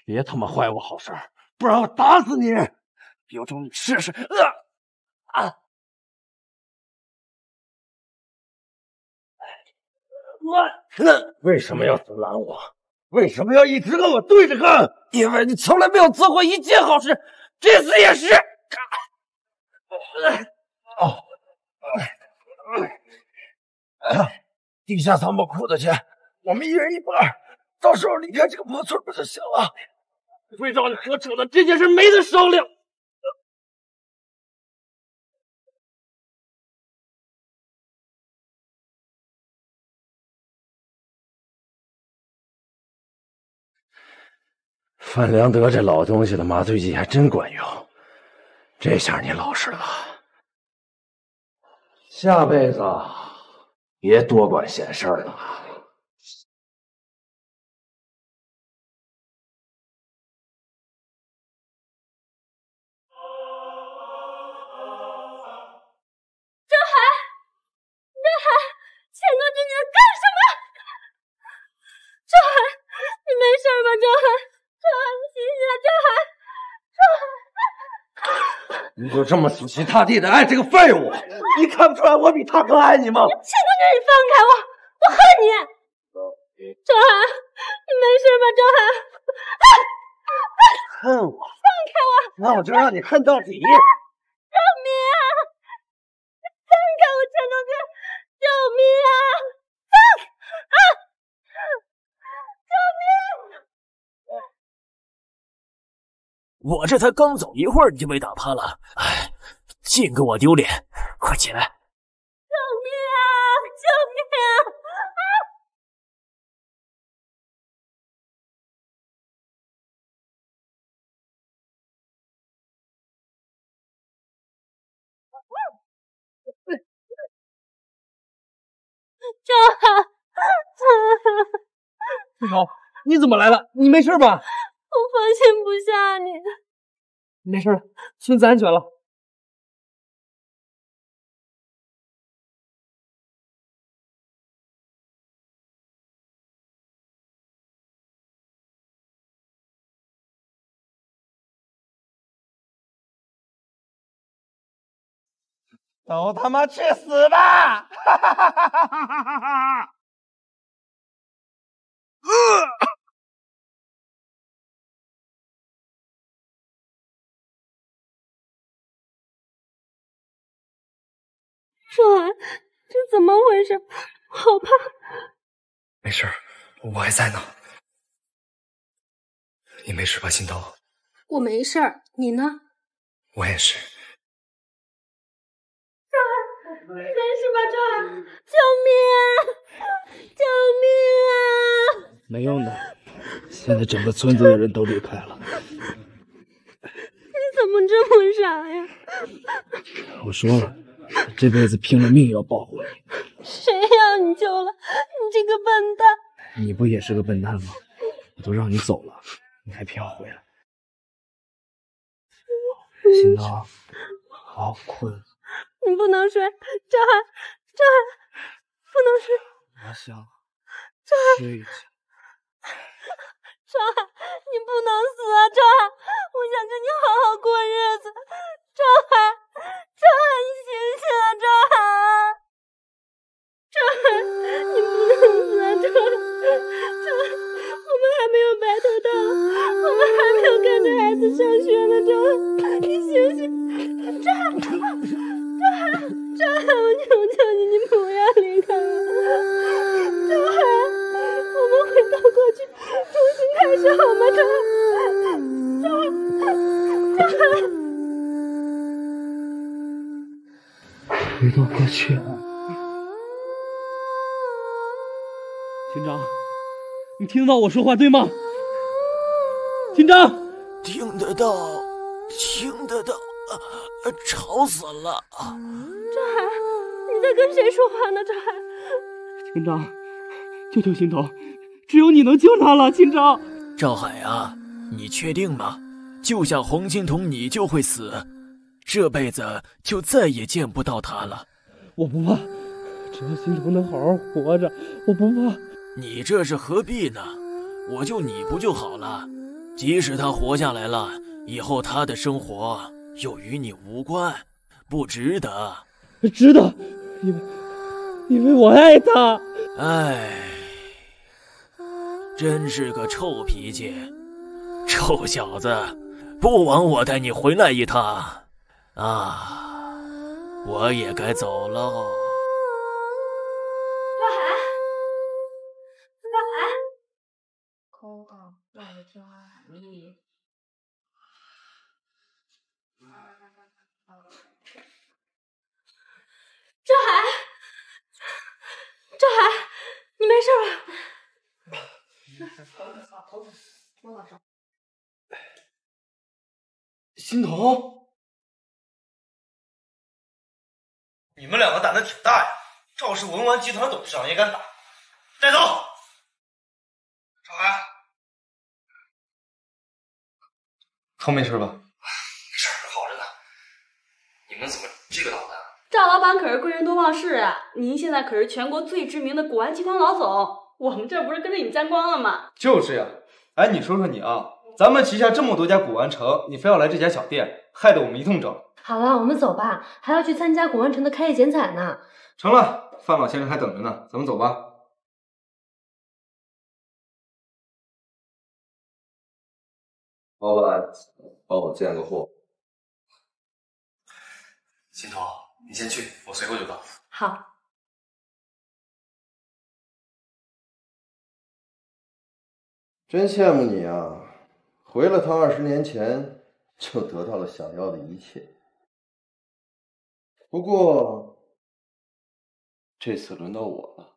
别他妈坏我好事，不然我打死你！有种你试试！为什么要阻拦我？为什么要一直跟我对着干？因为你从来没有做过一件好事，这次也是。地下藏宝库的钱，我们一人一半，到时候离开这个破村不就行了？会让你和扯的这件事没得商量。范良德这老东西的麻醉剂还真管用，这下你老实了。下辈子别多管闲事儿了。周海，钱东君你要干什么？周海，你没事吧？周海，你醒醒啊！周海。你就这么死心塌地的爱这个废物，你看不出来我比他更爱你吗？钱东君，你放开我，我恨你！周海，你没事吧？周海，恨我？放开我！那我就让你恨到底！救命啊！放开我，钱东君！救命啊！救命！我这才刚走一会儿，你就被打趴了，哎，净给我丢脸！快起来！救命啊！救命啊！周海，志豪，你怎么来了？你没事吧？我放心不下你。没事了，村子安全了。都他妈去死吧！周海，这怎么回事？好怕！没事，我还在呢。你没事吧，心头？我没事儿，你呢？我也是。周海，没事吧？周海，救命啊！救命啊！没用的，现在整个村子的人都离开了。你怎么这么傻呀？我说了，这辈子拼了命也要保护你。谁要你救了？你这个笨蛋！你不也是个笨蛋吗？我都让你走了，你还偏要回来。心头，好困。你不能睡，周海，不能睡。我想周海，睡一觉。周海，你不能死啊！周海，我想跟你好好过日子。周海，你醒醒啊！周海，你不能死啊！周海，我们还没有白头到老，我们还没有看着孩子上学呢。周海，你醒醒！周海，我求求你，你不要离开我！周海，我们回到过去，重新开始好吗？周海。回到过去。厅长，你听得到我说话对吗？厅长，听得到，听得到，吵死了！赵海，你在跟谁说话呢？赵海，厅长，救救心头，只有你能救他了，厅长。赵海啊，你确定吗？就像黄金童，你就会死，这辈子就再也见不到他了。我不怕，只要心头能好好活着，我不怕。你这是何必呢？我救你不就好了？即使他活下来了，以后他的生活又与你无关，不值得。值得，因为我爱他。哎，真是个臭脾气，臭小子！不枉我带你回来一趟啊！我也该走喽。赵海，赵海，你没事吧？心头，你们两个胆子挺大呀！赵氏文玩集团董事长也敢打，带走！赵海，头没事吧？没事，好着呢。你们怎么这个脑袋？赵老板可是贵人多忘事啊！您现在可是全国最知名的古玩集团老总，我们这不是跟着你沾光了吗？就是呀。哎，你说说你啊，咱们旗下这么多家古玩城，你非要来这家小店，害得我们一通整。好了，我们走吧，还要去参加古玩城的开业剪彩呢。成了，范老先生还等着呢，咱们走吧。老板，帮我荐个货。心头，你先去，我随后就到。好。真羡慕你啊，回了趟20年前，就得到了想要的一切。不过，这次轮到我了。